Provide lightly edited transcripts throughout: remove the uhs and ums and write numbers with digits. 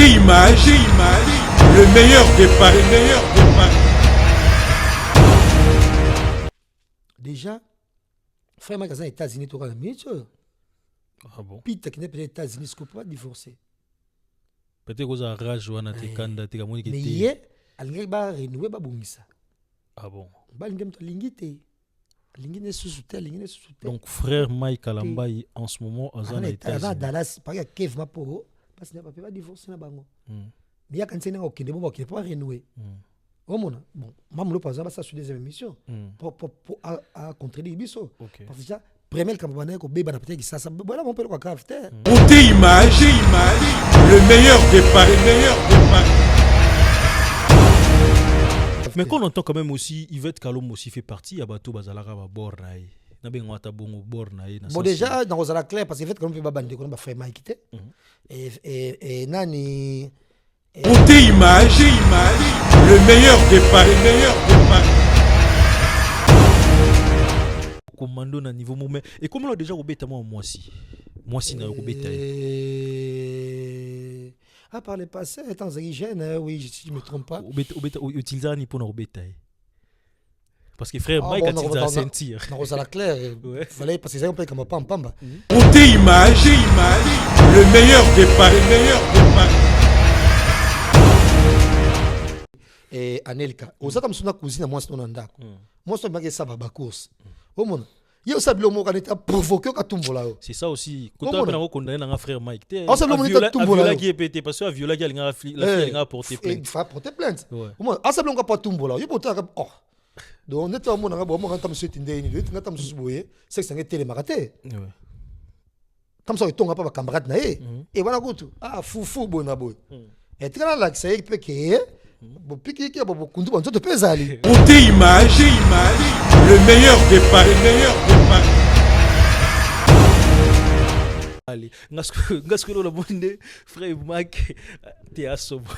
Image, le meilleur des paris, Déjà, frère Mike aux États-Unis, tu as mis Ah bon? Pita qui n'est peut-être aux États-Unis, ne peut pas divorcer. Peut-être que ça rage ou te kanda te kamoni Mais kete. hier, elle va renouer ba bungisa. Ah bon? Ba lingem to lingite. Lingine sous-souté, lingine sous-souté. Donc frère Mike Kalambai en ce moment aux États-Unis. Avant Dallas, par exemple Kev Mapo, parce qu'il n'a pas divorcer na bango. Mais il y a quand c'est au Kenya, bon, qui ne peut pas renouer. Bon, maman par exemple ça sur des émissions pour à contredire biso. Parce que ça premier campagne ko beba na peut-être ça voilà mon père quoi caractère. Image, le meilleur des paris, Mais quand on entend quand même aussi Yvette Kalom aussi fait partie ya bato bazalaka ba bornaï. Na bengo ata bongo bornaï na. Bon déjà dans Rosala Claire parce que Yvette Kalom peut pas bande ko ba frère Mike té. Et nani Image, le meilleur des paris, Commando na niveau moment. Et comment on a déjà obéta moi si na obéta. Ah, par le passé, étant jeune, oui, si je ne me trompe pas. Obéta utiliser ni pour obéta. Parce que frère Mike a dit à sentir. Dans Rosala Claire, il fallait parce que ça on peut comme pamba. Image, le meilleur des paris, Et Anelka, osaka msuna cousine moi c'est ndako. Moi c'est maki ça ba course. Omona. Il y a aussi le mot qui a provoqué au Tumbola. C'est ça aussi. Quand on a condamné un frère Mike, on s'est le Tumbola qui est pété parce que la viola qui a porté plainte. Il faut porter plainte. On s'est le pas Tumbola. Il faut oh. Donc on était au monde on quand on s'est indéni, on a s'est boyé, c'est que ça télé maraté. Comme ça il tombe pas ba camarade na et voilà tout. Ah fou bona boy. Et très là que ça est péké. Bon piqué qui a beaucoup kundu bon tout pesa ali. Image, le meilleur des paris, Allez, ngasko lo monde frère Mike te asobo.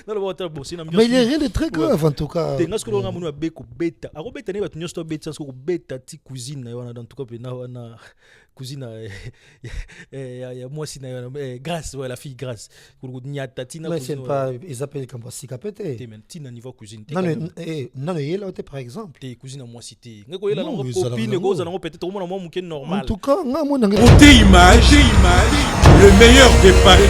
Non le water bon c'est Mais il y a rien de très grave en tout cas. Ngasko lo ngamu beko beta. Ako beta ne batunyo sto beta sko beta ti cuisine na wana dans tout cas pe na wana cousine ya moi si na grâce ouais la fille grâce pour nyata tina. Mais c'est pas ils appellent comme sikapete. Te men tina niveau cuisine. Non il là par exemple. Te cousine moi cité. Ngako yela na copine ko za na peut-être au moins muke normal. En tout cas ngamu na Image, le meilleur des paris,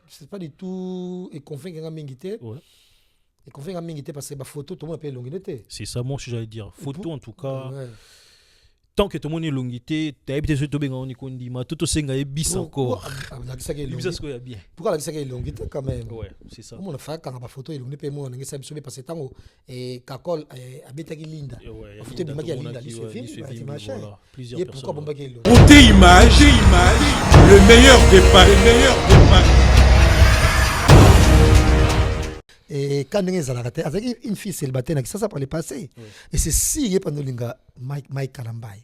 c'est pas du tout et confin nga mingité. Ouais. Et confin nga mingité parce que ba photo tout le monde appelle longité. C'est ça moi j'allais dire. Photo en tout cas. Ouais. Tant que tout le monde est longité, tu as habité sur Tobé on y kondi ma tout aussi nga ebis encore. Ebis ko ya bien. Pourquoi la ça est longité quand même? Ouais, c'est ça. On a fait quand ba photo il longité moi nga ça parce que tango et Kakol habita ki Linda. Ouais. Photo de Magia Linda li suivi, voilà, plusieurs personnes. Pourquoi bomba ki Image, le meilleur des paris, Et quand on est avec une fille célibataire, ça par le passé. Et c'est si pendant l'inga Mike Kalambai.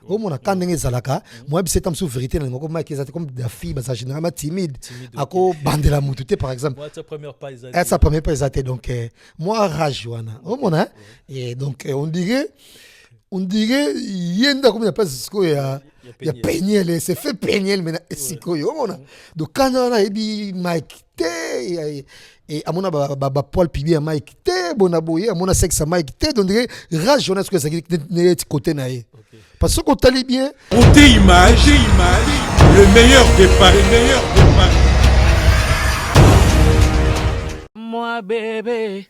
Au moins quand on est zalaka, moi c'est comme sous vérité, Mike est comme des filles, bah généralement timide. À quoi bande la moutouté par exemple. Moi sa première pas sa première pas exaté donc moi rage wana. Au moins et donc on dirait yenda comme il y a pas ce qu'il y a peigner c'est fait peigner mais c'est quoi au moins donc quand on a dit Mike et à mon ba Paul Pibi à Mike té bonaboye à mon sexe à Mike té donc rage journée que ça n'est côté naé parce que quand tu bien Image, le meilleur des paris, moi bébé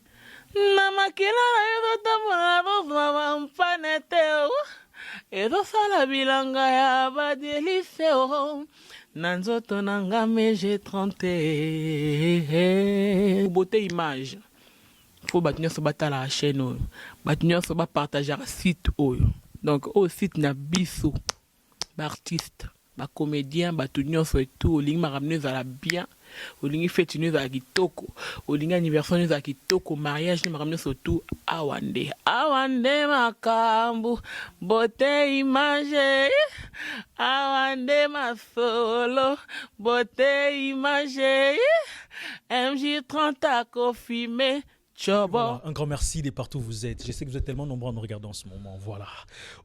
na makila ezotambola mpaneteo ezosala bilanga ya badeliseo na nzoto na nga meje 30 beauté image fo bato nyonso batala chaîne oyo bato nyonso bapartageaka site oyo donc au site na biso baartiste bacomédien bato nyonso etu olingi makambo ezala bien olingi fete nyonso ya kitoko olingi anniversaire nyonso ya kitoko mariage ni makambo nyonso tu awande makambo beauté image awande masolo beauté image MJ30 akofime Ciao. Voilà, un grand merci de partout où vous êtes. Je sais que vous êtes tellement nombreux à nous regarder en ce moment. Voilà.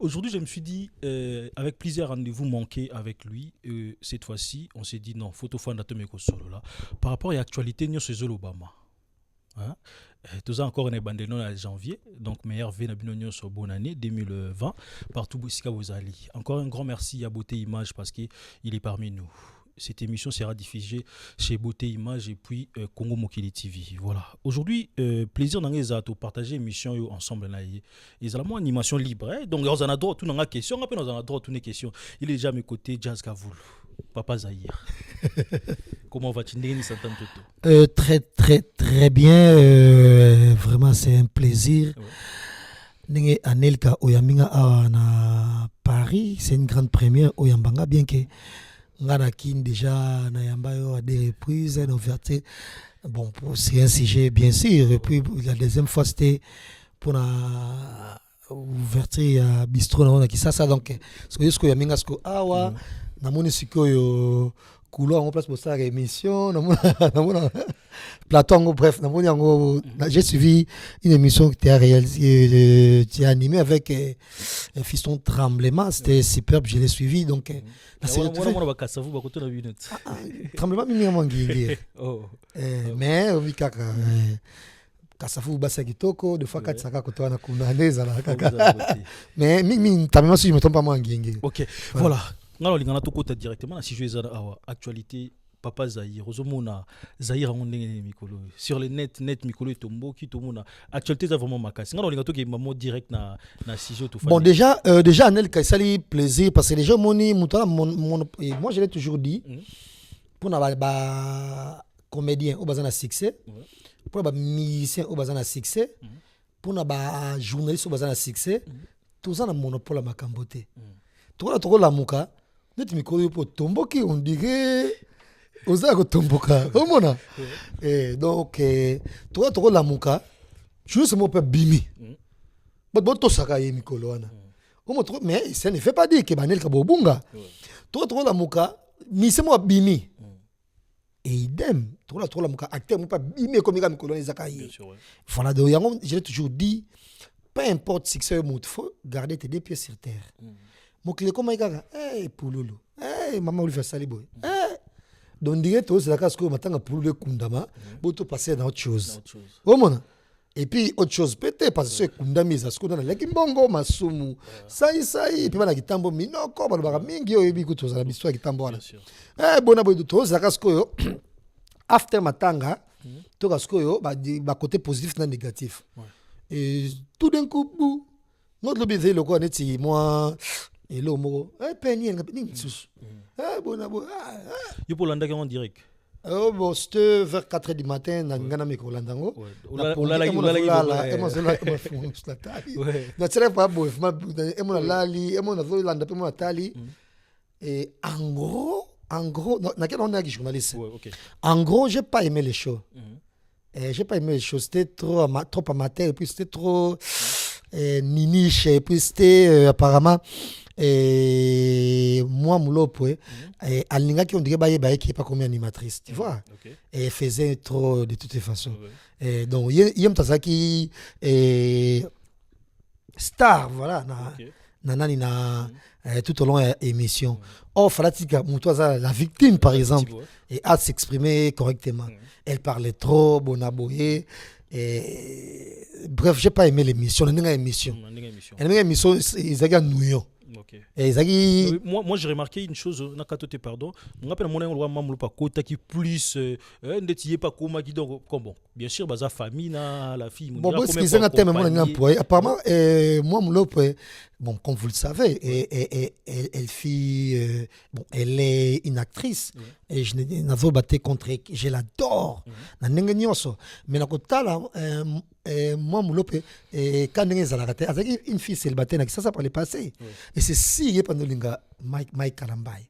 Aujourd'hui, je me suis dit, avec plusieurs rendez-vous manqués avec lui, cette fois-ci, on s'est dit non, photo fan d'atomeko solo là. Par rapport à l'actualité, nous sommes Obama. Hein? Tout ça encore on est bandé en janvier, donc meilleur vœu na sur bonne année 2020 partout où vous allez. Encore un grand merci à Beauté Image parce qu'il est parmi nous. Cette émission sera diffusée chez Beauté Image et puis Congo Mokili TV. Voilà. Aujourd'hui, plaisir de partager l'émission ensemble. Ils ont une animation libre. Hein? Donc, on a droit à toutes les questions. Après, on a droit à toutes les questions. Il est déjà à mes côtés, Jazz Kavoul. Papa Zahir. Comment vas-tu? Très, très, très bien. Vraiment, c'est un plaisir. Ouais. Anelka Oyaminga à Paris, c'est une grande première. Oyambanga, bien que. Nganakin déjà à des reprises, ouverture. Bon, c'est un sujet bien sûr. Et puis la deuxième fois c'était pour la ouverture à bistrot na Kisasa donc ce que ce yaminga ce awa na moni sikoyo couloir en place pour ça émission na mona plateau bref na moni yango j'ai suivi une émission qui était réalisée qui est animée avec un fiston Tremblement, c'était superbe, je l'ai suivi donc Tremblement mimi mwangi mais omikaka Kasafu basa kitoko de fois 4 saka kotoa na kunaneza la kaka mais mimi tamema si je me trompe pas mwangi. OK voilà ngalo lingana to kota directement na si jouer awa actualité Papa Zahir ozomona Zahir on ndenge mikolo sur le net mikolo tombo ki tomona actualité ça vraiment makasi ngalo lingato ke mamo direct na sujet tout. Bon déjà Anel Kaisali plaisir parce que les gens moni mutala et moi je l'ai toujours dit pour na ba comédien au bazana succès pour na musicien au bazana succès pour na ba journaliste au bazana succès tout ça na monopole makambote tout la muka net mikolo po tombo ki on dirait Oza kotomboka omona donc toi la muka juste mon peu bimi bon to saka ye mikolo wana mais ça ne fait pas dire que banel ka bobunga toi la muka mi c'est moi bimi et idem toi la muka acteur mo pas bimi comme ka mikolo ezaka ye voilà donc yango j'ai toujours dit peu importe si c'est un faut garder tes deux pieds sur terre mon clé comme ikaka poulolo maman lui fait saliboy donc direct c'est la casse que maintenant pour le kundama boto passer dans autre chose omona et puis autre chose peut-être parce que kundami ça ce qu'on a la kimbongo masumu sai et puis bana kitambo minoko bana mingi oyebi kuto za biswa kitambo wana bona boy to za casse que after matanga to casse que ba côté positif na négatif et tout d'un coup notre lobby le quoi neti moi et là mo penny ni sus bona yo pour l'anda en direct bon c'était vers 4h du matin na ngana me ko landango na tsere pa bo ma emona lali emona zo landa pe mo tali et en gros na quel on a qui journaliste en gros j'ai pas aimé les shows c'était trop amateur et puis c'était trop niniche et puis c'était apparemment et moi Moulopo Alinga qui on dirait bah qui est pas comme animatrice tu vois et faisait trop de toutes les façons et donc Yem Tazaki star voilà nanani na tout au long de l'émission Falatika Moutoisa la victime par exemple et a s'exprimer correctement elle parlait trop bonaboye et bref j'ai pas aimé l'émission l'émission ils avaient nouillon. Okay. Moi j'ai remarqué une chose nakatote pardon on appelle mon roi mamlo pa kota qui plus ndetiye pa koma qui donc bon bien sûr baza famille na la fille bon ce qu'ils ont un thème mon employé apparemment moi mon bon comme vous le savez elle fit bon elle est une actrice et je n'ai pas battu contre je l'adore na ndenge nyonso mais nakotala moi Moulope et quand on est avec une fille célibataire ça par le passé et c'est si pendant linga Mike Kalambai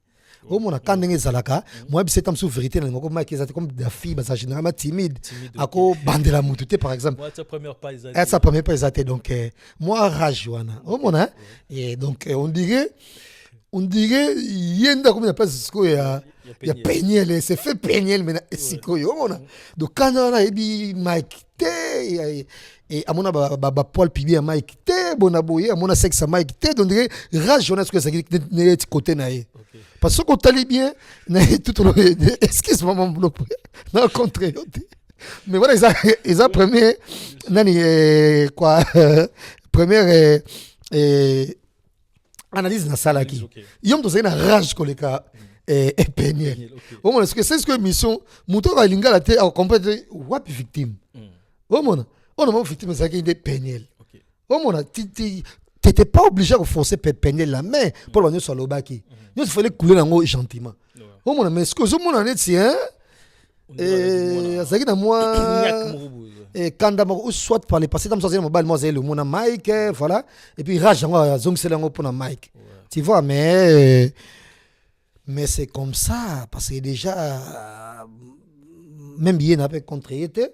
au moins quand on est là moi c'est comme sous vérité na ngoko Mike ezate comme des filles ça généralement timide ako bandela mututé par exemple sa première pas ezate donc moi rage wana au moins et donc on dirait yenda comme il y a pas ce que il y a Peniel, c'est fait Peniel maintenant sikoyo mona donc quand on a dit Mike T et à mon ba poil pibi à Mike T bonaboye à mon sexe à Mike T donc rage journée que ça qui est côté naé parce qu'on t'allait bien tout excuse-moi mon boulot non contre mais voilà ils ont premier nani quoi première analyse na sala qui yom to na rage koleka Peniel au moins c'est ce que mission muto ka linga la te a complète wapi victime au moins on a victime ça qui est Peniel au moins t'étais pas obligé de forcer Peniel la main pour venir sur le baki il fallait couler nango gentiment au moins mais ce que zo mona net c'est hein ça qui na moi et quand ou soit par les passés dans ça mobile moi c'est le mon Mike voilà et puis rage zong c'est lango pour Mike tu vois mais c'est comme ça parce que déjà même bien avec contre été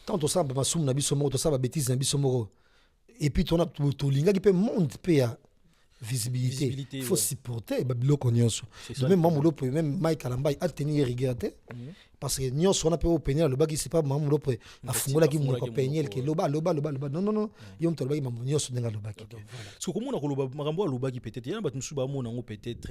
quand on sait ba soum na biso moko to ça ba bêtise na biso moko et puis ton to linga qui peut monte pe ya visibilité il faut supporter ba biloko nyonso même mamulo même Mike Alambai a tenir rigueur parce que nous on a peu au Peniel le bas qui c'est pas maman lo pe afungola ki mo ko Peniel ki loba non yom to le bas maman nous on denga le bas ki parce que comme on a loba makambo loba ki peut-être yana bat musuba mo nango peut-être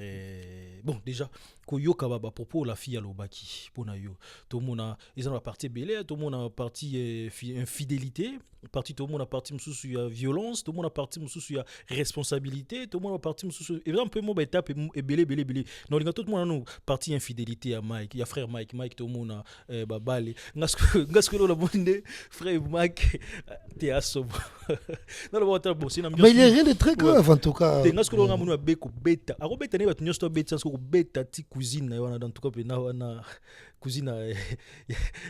bon déjà ko yoka ba propos la fille à loba ki pona yo to mona ils ont la partie belé to mona partie infidélité partie to mona partie mususu ya violence to mona partie mususu ya responsabilité to mona partie mususu exemple mo ba étape et belé non linga tout mona no partie infidélité à Mike ya frère Mike to mona babale ngasko lo la bonde frère Mike te aso non le bon c'est mais il y a rien de très grave en tout cas ngasko lo ngamu beko beta ako beta ne batunyo sto beta ko beta ti cuisine na wana dans tout cas na wana cousine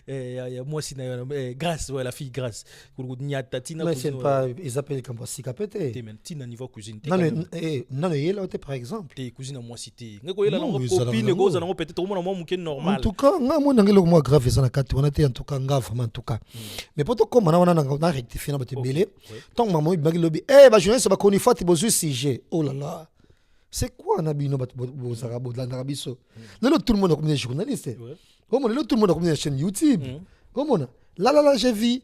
ya moi si na grâce ouais la fille grâce ko nyata tina mais c'est pas ils appellent comme ça sikapete te men tina niveau cuisine non yela par exemple te cousine moi cité ngako yela na copine ko za na peut-être au moins moi muke normal en tout cas nga na ngelo moi grave ça na kati on était en tout cas grave en tout cas mais pour to comme na rectifier na baté belé tant maman bagi lobby ba journaliste ba koni fati bozu sujet oh là là c'est quoi nabino bat bozara bodla na biso lelo tout le monde comme des journalistes comment tout le monde a comme une chaîne YouTube comment là j'ai vu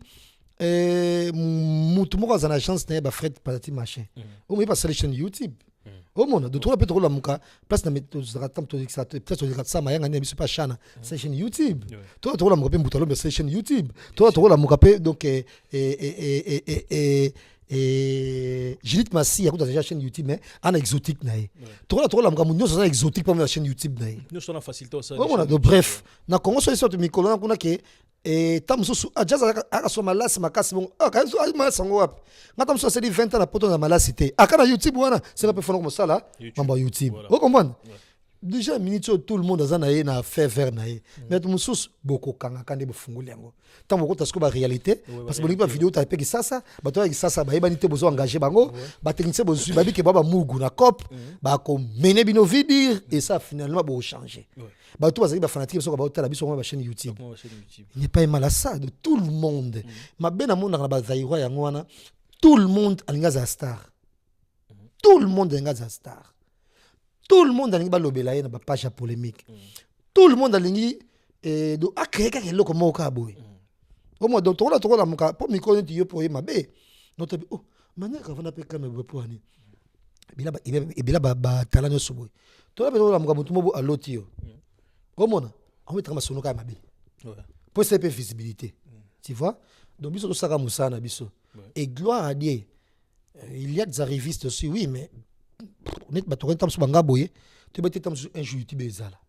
mutu moko za na chance na ba Fred Patati machin au moins pas sur la chaîne YouTube au monde de trop peut-être la muka place na méthode za tam to ça peut-être de ça ma yanga ne biso pas chana c'est chaîne YouTube toi la muka pe mbutalo mais c'est chaîne YouTube toi la muka pe donc Judith Massi a déjà chaîne YouTube mais en exotique nae toi la muka munyo ça exotique pas la chaîne YouTube nae nous sommes facilité ça bref na Congo so sorte mikolo na kuna ke tam so ajaza akaso malasi makasi bon ka so masango wapi ngata mso c'est 20 ans na poto na malasi te akana YouTube wana c'est pas faire comme ça là mambo YouTube vous comprenez déjà minute tout le monde azana na fait vers nae mais tout mususu boko kanga kande bofunguli yango tant boko tasko ba réalité parce que boni ba vidéo ta peki sasa ba to sasa ba yeba nité bozo engager bango ba technicien bozo ba bike baba mugu na cop ba ko mener bino vidir et ça finalement bo changer ba to bazaki ba fanatique so ba tala biso ba chaîne YouTube il n'est pas mal à ça de tout le monde ma bena monde na ba zairwa yango wana tout le monde alinga za star tout le monde alinga za star tout le monde a lingi balobela ye na ba page polémique tout le monde a lingi do akréer ka keloko moko aboy au moins donc tola tola muka po mi ko nti yo po ye mabe notre oh manière ka vana pe kame bo po ani bila ba talano soboy tola pe tola muka mutu mobo aloti yo au moins on met trama sonoka mabe pour cette visibilité tu vois donc biso to saka musana biso et gloire à Dieu il y a des arrivistes aussi oui mais net ba to tam so banga boye to bete tam un jour YouTube ezala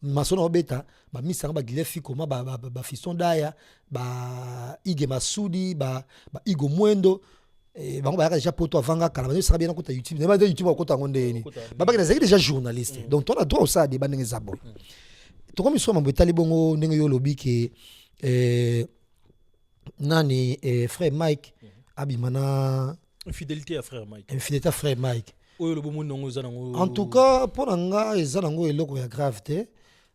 masono obeta ba misanga ba gilefi koma ba fiston daya ba ige masudi ba igo mwendo bango ba déjà poto avanga kala ba sera bien na YouTube na YouTube ko tango ndeni ba ba déjà journaliste donc on a droit ça des bandenge zabo to comme so mambo etali bongo ndenge yo lobi ke nani frère Mike abimana infidélité à frère Mike en tout cas pour nga ezanango eloko ya grave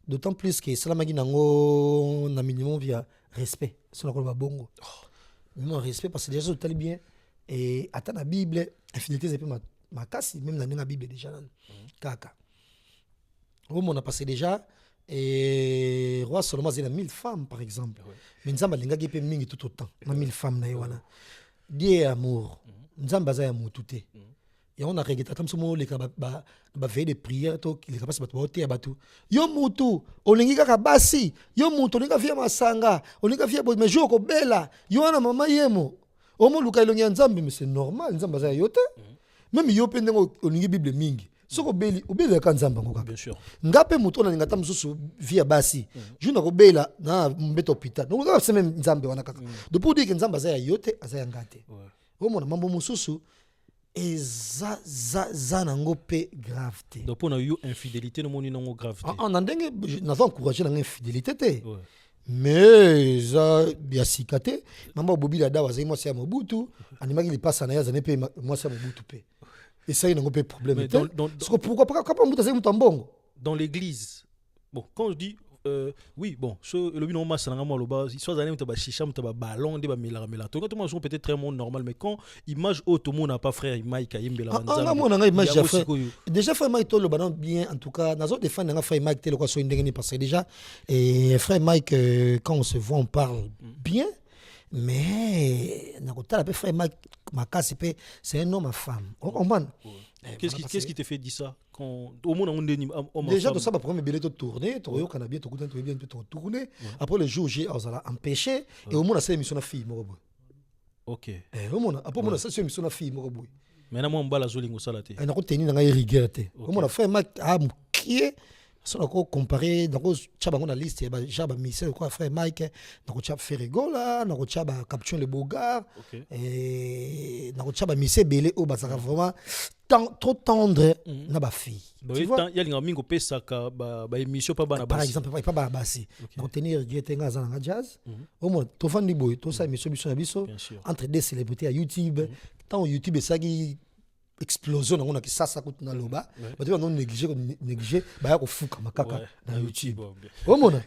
d'autant plus que salamaki nango na minimum via respect sur la bongo minimum respect parce que déjà c'est tellement bien et attends la Bible infidélité c'est pas ma casse même dans la Bible déjà kaka au monde a passé déjà Et roi Salomon a 1000 femmes par exemple. Mais Nzamba lingaki pe mingi tout autant. Na 1000 femmes na wana. Dieu est amour. Nzamba za amour tout est. Et on a regretté comme ça mo le ba veille de prière to le capable ba to te batu. Yo mutu olingi kaka basi. Yo mutu olinga via masanga, olinga via mais jour ko bela. Yo wana mama yemo. Omo luka ilongi Nzambe mais c'est normal Nzamba za yote. Même yo pe ndengo olingi Bible mingi. Soko beli obela ka Nzamba ngokaka. Bien sûr. Ngape mutu na ngata mususu via basi. Juna ko bela na mbeto hôpital. Donc c'est même Nzambe wana kaka. Donc pour dire que Nzamba za yote azaya ngate. Omo na mambo mususu et za nango pe gravité. Donc pour eu infidélité no moni nango gravité. En ndenge na va encourager na infidélité te. Mais ça bien sikate, maman bobi la dawa zai moi c'est Mobutu, animaki li passe na ya zane pe moi c'est Mobutu pe. Et ça il nango pe problème. Parce que pourquoi pas Mobutu zai mutambongo dans l'église. Bon, quand je dis oui, bon, le bino mas na ngamo loba, soit zané mutaba chicha mutaba ballon de ba mela. Tout quand moi peut-être très monde normal mais quand image tout le monde n'a pas frère Mike Ayembela Nzambe. Ah moi na image déjà frère Mike to le ballon bien en tout cas nazo défendre na frère Mike te le quoi so ndengeni parce que déjà et frère Mike quand on se voit on parle bien mais na kotala pe frère Mike makasi pe c'est un homme à femme. On comprend. Qu'est-ce qui te fait dire ça quand au moins on déjà de ça ma premier billet de tourner toi yo kana bien to kuta to bien to tourner après le jour j'ai osala empêcher et au moins ça émission na fille moko. OK. Au moins après moi ça émission na fille moko. Maintenant moi mbala zolingo salate. Et na ko tenir na rigueur te. Au moins frère Mac a mukie ça on a comparé donc chaba on a liste ba jaba mission quoi frère Mike donc chaba Ferregola donc chaba capture le Bogard et donc chaba mission belé au basaka vraiment trop tendre na ba fille tu vois il y a linga mingo pesa ka ba émission pas bana par exemple pas ba basi donc tenir guetenga za na jazz au moins to fandi boy to ça émission biso entre deux célébrités à YouTube tant YouTube ça qui explosion on a qui ça coûte na loba ba tu non négliger ba ya ko fuka makaka na YouTube au moins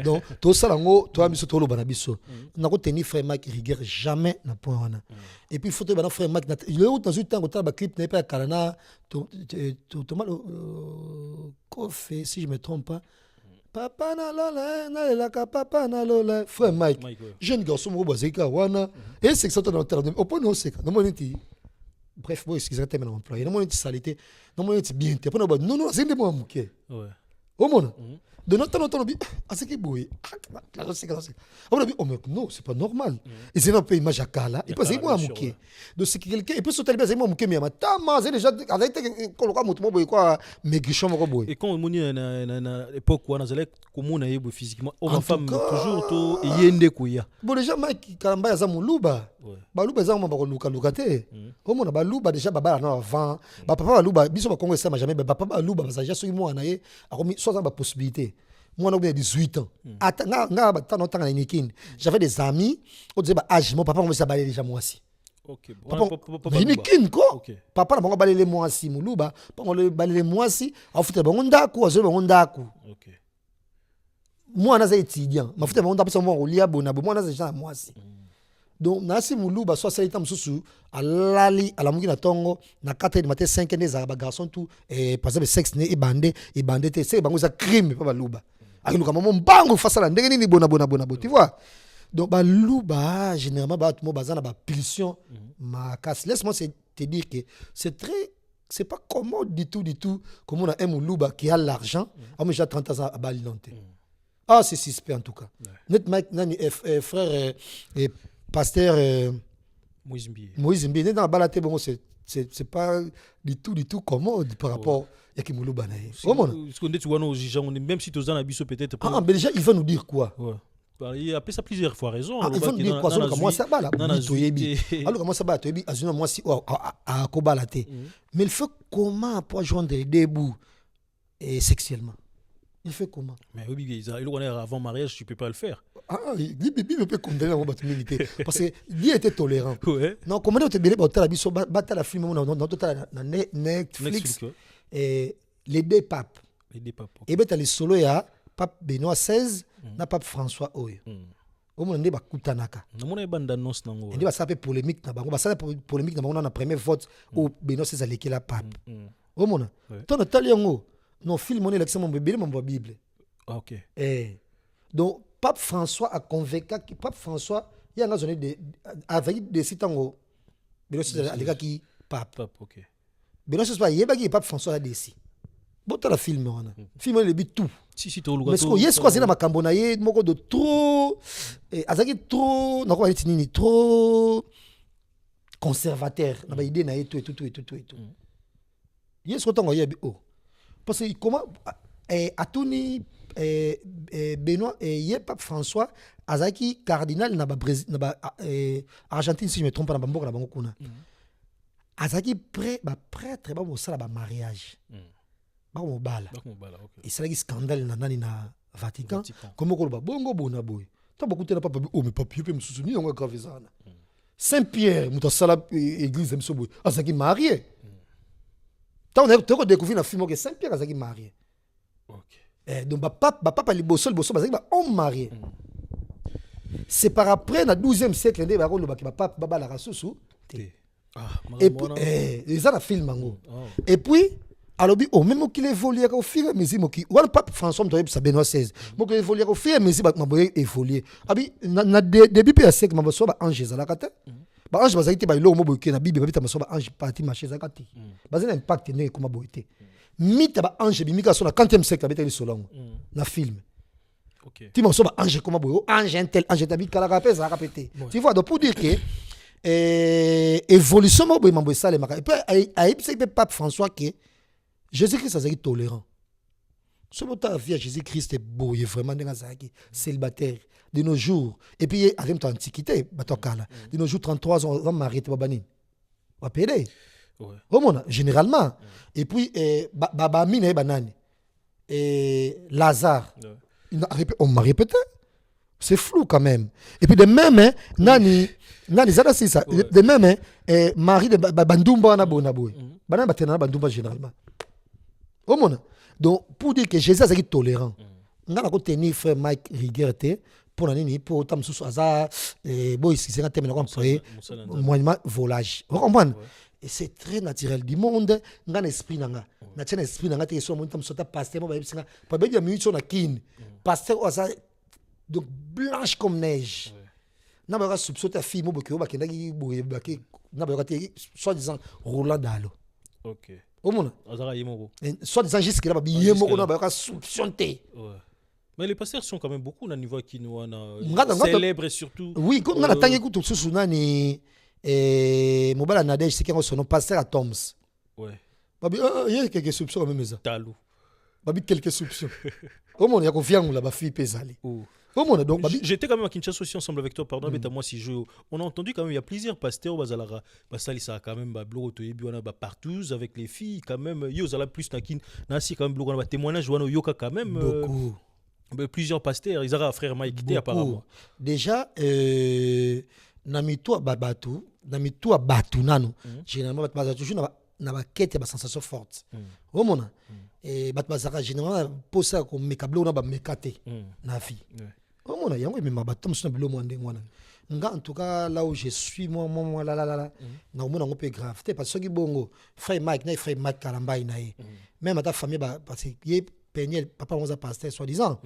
donc to ça ngo to amiso to loba na biso na ko tenir frère Mike rigueur jamais na point wana et puis faut te ba frère Mike il est dans un temps ko ta ba clip n'est pas kalana to mal ko fait si je me trompe pas papa na lola na la papa na lola frère Mike jeune garçon mo bazeka wana et c'est ça dans terme au point non c'est non moniti. Bref, moi, excusez-moi, je vais m'employer. Non, c'est salité. Non, c'est bien. Non, c'est des mots mouqués. Au monde. De notre temps, on dit, ah, c'est qui bouille. Non, c'est pas normal. Et c'est un peu image à Kala. Et pas c'est moi mouqué. Donc, c'est quelqu'un. Et puis, c'est bien, c'est moi mouqué, mais tama, c'est déjà, avec quoi, quoi, mais guichon, et quand on est à l'époque où on a comment on a physiquement, on femme toujours tout et yende kuya. Bon, déjà, Mike Kalamba, ya zamulouba. Balouba, za mamba luka lukate. Au monde, balouba, déjà, baba, non, avant. Papa, balouba, biso, ba Congo, ça m'a jamais, papa, balouba, ça, j'ai sur moi, on a eu, soit dans possibilité. Moi, on a 18 ans. J'avais des amis, on disait, âge, mon papa, on me balayer déjà moi aussi. Ok. Papa, Vinikin, quoi. Papa, on va balayer moi aussi, Moulouba. Papa, on va balayer moi aussi. On fait un daku, on a ok. Moi, on a étudiant. Je suis un daku, on a moi, on a moi aussi. Donc, nasi Moulouba, soit ça, il sous à l'ali, à la mouki na tongo, na 4h du matin, 5h, des garçons, tout, et par exemple, sexe, et bandé, c'est un crime, pas Balouba. Avec le moment bango face à la ndenge ni bona tu vois. Donc Balouba généralement ba tout bazana ba pulsion ma casse. Laisse-moi te dire que c'est pas commode du tout comme on a un Moulouba qui a l'argent, a déjà 30 ans à Balinante. Ah c'est suspect en tout cas. Net Mike nani frère et pasteur Moïse Mbi net dans balate bon c'est pas du tout commode par rapport à qui Moulouba na. Même si tu as un abisso peut-être. Ah mais déjà il va nous dire quoi? Il a appelé ça plusieurs fois raison. Il va nous dire quoi? Moi ça va là. Alors comment ça va tu es azuna moi si à kobalate. Mais il fait comment pour joindre des bouts et sexuellement? Il fait comment? Mais oui, il avant mariage, tu peux pas le faire. Ah, il peut condamner la militaire parce que il était tolérant. Non, comment on te belé ba la biso ba la film dans total na Netflix et les deux papes. Et ben tu les solo ya pape Benoît XVI na pape François Oyo. Au monde ba kutanaka. Na mona banda annonce nango. Et ba ça fait polémique na bango, ba ça polémique na bango na premier vote au Benoît XVI aleki la pape. Au monde. Ton taliongo non film on élection mon bébé mon Bible. Ok. Donc Pape François a convaincu que Pape François il y a une de avec des sitango les qui pape. Ok. Mais ce pas il y a Pape François a décidé. Bon la film film le but tout. Si to Mais ce que yes quoi c'est na makambo na ye moko de trop azaki trop na ko ni trop conservateur na ba idée na ye tout. Yes ko tango ye oh parce que comment atuni Benoît et Pape François azaki cardinal na ba Brésil na ba Argentine si je me trompe pas na bamboka na bango kuna azaki prêtre ba mosala ba mariage bako mobala ok. esalaki scandale na nani na Vatican comme koloba bongo bona boy ta bakutela papa mais papier pe msusu ni ngo grave sana Saint-Pierre muta sala église mso boy azaki marié ta on a découvert na film que Saint-Pierre azaki marié. Ok. Donc papa liboso bazaki ba homme marié. C'est par après na 12e siècle ndé ba ko loba ki papa baba la rasusu. Et puis ils ont film mango. Et puis alors même qu'il évolue au fur et à mesure qui wala Pape François Mtoye sa Benoît XVI mo qu'il évolue au fur et à mesure ba boye évoluer abi na début pe siècle ma so ba ange za la kata ba ange bazaki te ba ilo mo boye na bible ba bita so ba ange parti marché za kati bazana impact ne comme boye mita ba ange bi mika so na 40e siècle ba bita solongo na film. Ok. Tu m'en so ba ange comme boye ange un tel ange tabi kala ka za répéter tu vois donc pour dire que évolution mo boye mambo ça les maka et puis a Pape François que Jésus-Christ a été tolérant. Ce moment la vie à Jésus-Christ est beau, il est vraiment célibataire. De nos jours, et puis avec l'Antiquité, de nos jours, 33 ans, on va marier, on va payer. Généralement. Et puis, Lazare, on marie peut-être. C'est flou quand même. Et puis de même, Nani, c'est ça. De même, Marie de Bandumba na bonaboy. Banana batena Bandumba généralement. Donc, pour dire que Jésus est tolérant, on a tenir frère Mike Rigerte pour l'année pour tam sous hasard et boy si c'est un thème moyennement volage. Vous comprenez? Et c'est très naturel du monde, on a l'esprit nanga. Na tient esprit nanga te so mon tam sota pasteur mo ba bisinga. Pa be dia minute sur na kin. Pasteur osa donc blanche comme neige. Na ba soupçon ta fille mo bokyo ba kendaki boye ba ke na ba te soit disant Roland Dalo. OK. Soit disant juste que là, il y a soupçon. Mais les pasteurs sont quand même beaucoup au niveau qui nous célèbres surtout. Oui, comme on a tant écouté tout ce nani Mobala Nadej c'est qu'on son pasteur à Toms. Ouais. Il y a quelques soupçons même ça. Talou. Quelques soupçons. Au monde il y a confiance là ba fille pesali. Donc, j'étais quand même à Kinshasa aussi ensemble avec toi, pardon, mais moi si on a entendu quand même il y a plusieurs pasteurs bazalara basali ça quand même ba bloko to yebi wana ba partout avec les filles quand même yo zala plus na si quand même bloko ba témoignage wana yoka quand même beaucoup plusieurs pasteurs ils aura frère Mike quitté apparemment. Déjà namitu babatu nanu généralement bazala toujours na ba quête ba sensation forte. Au mona et bazala généralement pour ça comme mekablo na ba mekate na vie. En tout cas, là où je suis, moi, on peut grave. Parce que bon, frère Mike, Karambay, même à ta famille, parce que Péniel, papa, on a pasteur, soi-disant.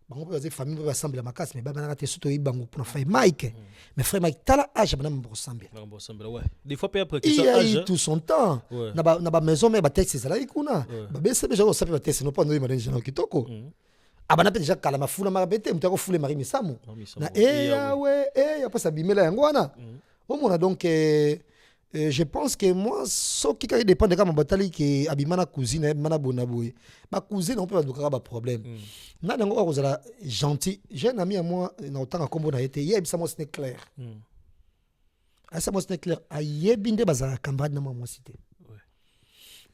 On peut dire famille, on va assembler ma casse, mais on a surtout pour frère Mike. Mais frère Mike, t'as l'âge, on va assembler. Des fois, après il a eu tout son temps. Dans la maison, mais il texte, c'est là, il y a un texte, non pas nous, il y a un kitoko. Abana pe déjà kala mafula marabete mutako fule mari misamu na après ça bimela yangwana on a donc je pense que moi ce qui dépend de comment batali que abimana cousine mana bonaboy ba cousine on peut avoir un problème na ngo kozala gentil j'ai un ami à moi na otanga kombo na été yebisa mo c'est clair ça mo c'est clair ayebinde bazala camarade na moi cité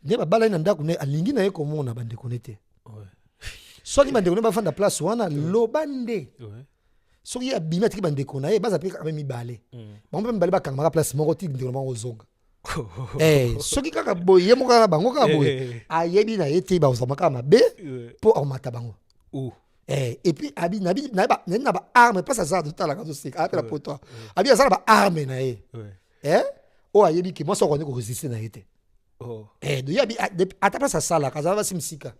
ne ba bala na ndako ne alingi na ye komona bande connecté soki bandeko ba fanda place wana lobande soki ya bima tiki bandeko na ye baza pe quand même mibale bango mibale ba kangama place moko tiki ndeko bango zonga soki kaka boye mo kaka bango kaka boye ayebi na yete ba osama kaka mabe po omata bango et puis abi na ba arme pas ça de tala ka sika après la poto abi ça ba arme na ye o ayebi ki mo so ko ne ko résister na yete do yabi ata pas ça la kaza ba simsika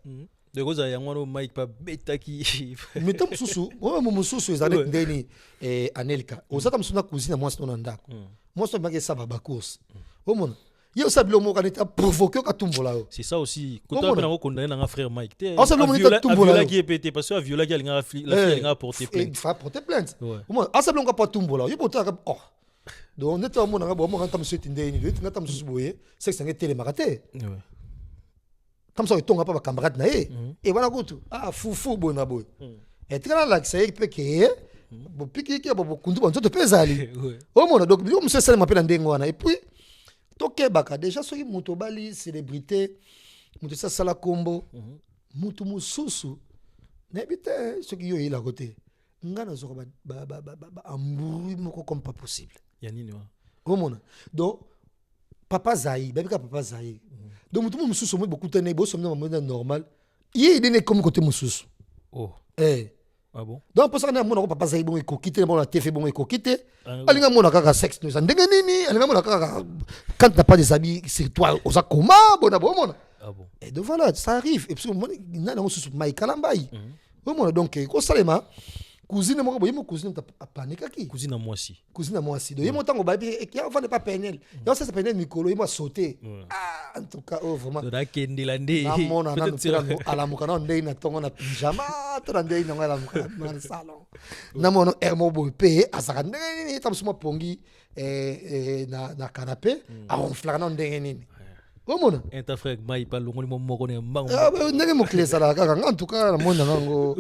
de goza ya ngwana Mike pa beta ki mais tam susu moi mon susu ezali ndeni Anelka osata msuna cousine moi sino ndako moi so maki saba ba course omona yo sabilo mo kaneta provoquer ka tumbola yo c'est ça aussi kota pena ko condamner na frère Mike te viola qui est pété parce que viola qui a la fille a porté plainte il fa porter plainte omona asabilo ka pa tumbola yo bota oh donc on est au monde on va tam suite ndeni yo tinga tam susu boye c'est que ça ngé télé makate comme ça itonga pa ba camarade na ye et wana kutu fufu bona boy et très là que ça peut que bo piki ki bo kundu bon to pezali o mona donc yo monsieur sel m'appelle ndenge wana et puis toke baka déjà soki muto bali célébrité muto ça sala combo mutu mususu na bité soki yo ila côté ngana zo ba amburu moko comme pas possible ya nini wa o mona donc papa Zaï, baby papa Zaï. Donc tout le monde sous beaucoup de négo sommes dans normal. Il est comme côté moussous. Oh. Ah bon. Donc pour ça on a mon papa Zaï bon écoquité bon la TV bon écoquité. Alinga mon kaka sexe nous ndenge nini, alinga mon kaka quand t'as pas des habits c'est toi aux akoma bon bon. Ah bon. Et donc voilà, ça arrive et puis on a on sous Mike Kalambai. Bon donc ko salema cousine mo boyimo cousine ta panika ki cousine à moi si do yemo tango ba bi ki avant ne pas penel yo ça penel mikolo yemo sauter en tout cas vraiment do da kendela nde na mona na tira no ala mukana ndei na tongo na pyjama to ndei na ngala mukana na salon na mona ermo bo pe asaka ndeni tamsuma pongi na canapé a ronflar na ndenge nini Comment un ta frère Mike pas longo mo moko ne mbang ndenge mo clé ça là en tout cas na mona nango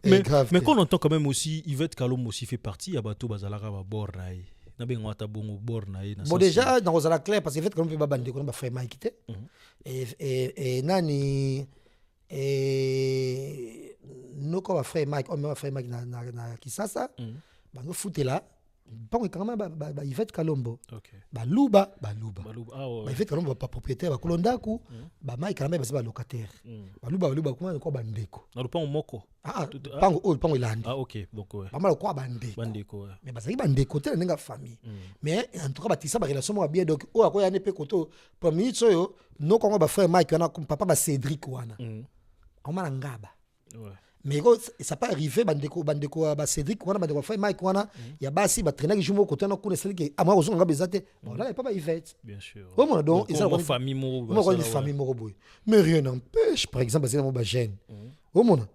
mais qu'on entend quand même aussi Yvette Kalom aussi fait partie à bateau bazalaka ba bornaï na bengo ata bongo bornaï na bon déjà dans Rosala clair parce que Yvette Kalom peut pas bande ko ba frère Mike té et nani noko ba frère Mike on ba frère Mike na Kisasa bango foutela Bon, quand même, Yvette Kalombo. Luba. Yvette Kalombo, pas propriétaire, ba Kolondaku. Mike quand même, c'est pas locataire. Luba, comment quoi bandeko. Non, pas moko. Pango ilandi. Ah, ok. Donc, ouais. Pas mal quoi bandeko. Bandeko, ouais. Mais parce que bandeko, t'es une famille. Mais en tout cas, bâtissa, ba relation moi bien. Donc, à quoi y a nepe koto. Pour minute, soyo, non, quand on va faire Mike, on a comme papa, Cédric, wana. On m'a l'angaba. Ouais. Mais ça pas arrivé bandeko ba Cédric wana bandeko fa Mike wana ya basi ba traîner jumo côté na kuna seli ke ama ozonga bezate bon là pas Yvette bien sûr bon mon donc ils ont une famille moro boy mais rien n'empêche par exemple c'est mon ba jeune bon mon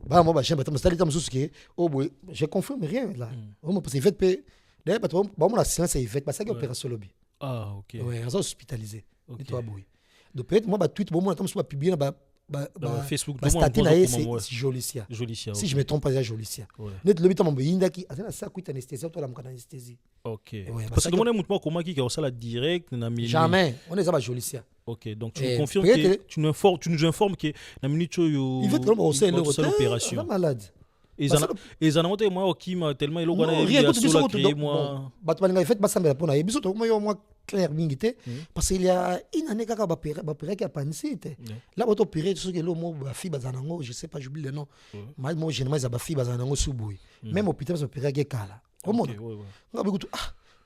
ba mo ba jeune ba stali tam suski oh boy je confirme rien là bon parce que Yvette peut d'ailleurs pas bon mon silence Yvette parce que opération lobby ok ouais ils sont hospitalisés et toi boy donc peut-être moi ba tweet bon mon tam soit publier ba Facebook c'est Jolicia. Si je me trompe pas, c'est Jolicia. Net le bitam mboyinda ki azana sa kuita anesthésie to la mkana anesthésie. OK. Parce que demandez moi comment qui ça la direct na minute. Jamais, on est à Jolicia. OK, donc tu confirmes que tu nous informes que na minute yo il veut tellement aussi l'opération. Malade. Et ça n'importe moi qui m'a tellement il a sur la moi batman fait basambela pona et biso to moi clair mingité parce qu'il y a une année kaka ba pere qui a panisité là auto pere ce que le mot ba fi bazanango je sais pas j'oublie le nom mais moi généralement za ba fi bazanango subuyi même hôpital ça pere qui kala au monde ngabe kutu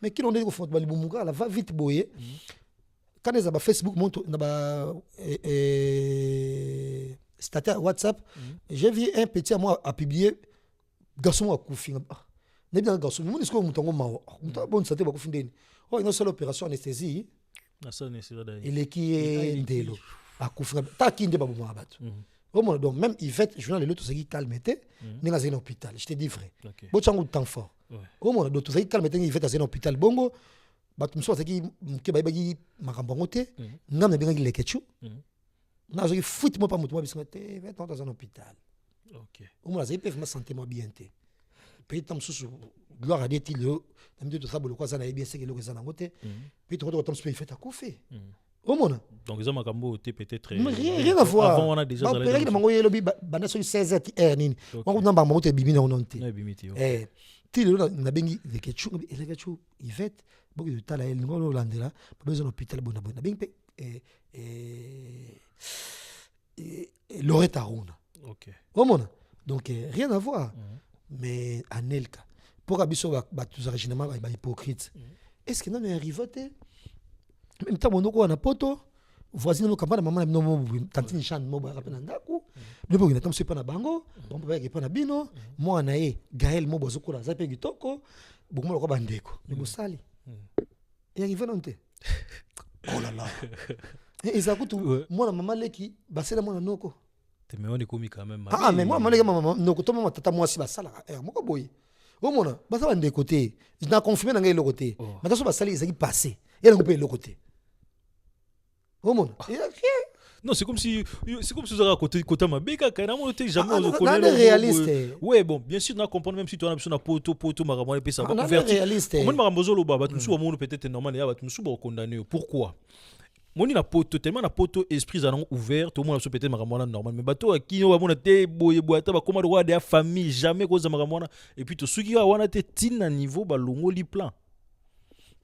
mais qui l'on dit ko font ba libumuka la va vite boyer quand les ba Facebook monte na ba statut WhatsApp j'ai vu un petit à moi a publié garçon a koufi n'est bien garçon mon est-ce que mutongo mawo bon santé ba koufi ndeni oh une seule opération anesthésie na ça nécessaire il est qui est ndelo a koufi ta kinde ba bon abatu bon donc même Yvette journal le tout ce qui calmete ninga zena hôpital je te dis vrai bon chango temps fort comment donc tout ce qui calmete Yvette zena hôpital bongo batu mso qui ke ba bagi makambo te ngam na benga lekechu na zo foot mo pa mutu bisanga te va dans un hôpital OK au moins ça peut me sentir moi bien te puis tam sous gloire à Dieu tilo tam de ça bolo quoi ça na bien c'est que le ça na ngote puis tu tam se fait à couper au moins donc ils ont makambo te peut-être rien à voir avant on a déjà dans le mango yelo bi bana sur 16 heures nini on na ba moto bibi na ononte tilo na bengi le kechu Yvette beaucoup de temps là elle ngolo landela pas besoin d'hôpital bona bengi Loretta Aruna. OK. Comment donc rien à voir. Mais Anelka pour abiso ba tous originellement ba hypocrite. Est-ce que non est arrivé même temps monoko na poto voisine no campagne maman no tantine chan mo ba rapena ndaku Le boy n'attend pas na bango, bon papa qui pas na bino, moi na e Gaël mo bozo kola zape kitoko, bon mo ko bandeko. Mais bo sali. Et arrivé non te. Oh là là. Et ça coûte moi la maman leki, ba c'est la moi noko. Te me on est comique quand même. Ah mais moi maman leki maman noko to maman tata moi si ba sala. Eh mo ko boy. Oh mona, ba ça bandeko te. Je n'ai confirmé na ngai le côté. Maintenant so ba sali ça qui passé. Et là on peut le côté. Oh mona. Non, c'est comme si vous avez côté ma béca quand on était jamais au collège. Non, réaliste. Ouais, bon, bien sûr, on comprend même si tu as une poto maramone et ça va convertir. Réaliste. Comment maramozolo baba tu souvent mon peut-être normal ya tu souvent condamné. Pourquoi? Moni na poto tellement na poto esprit zanon ouvert tout le monde peut-être maramona normal mais bato akino ba mona te boye boata ba comment droit de famille jamais cause maramona et puis to suki wana te tin niveau ba longo li plan.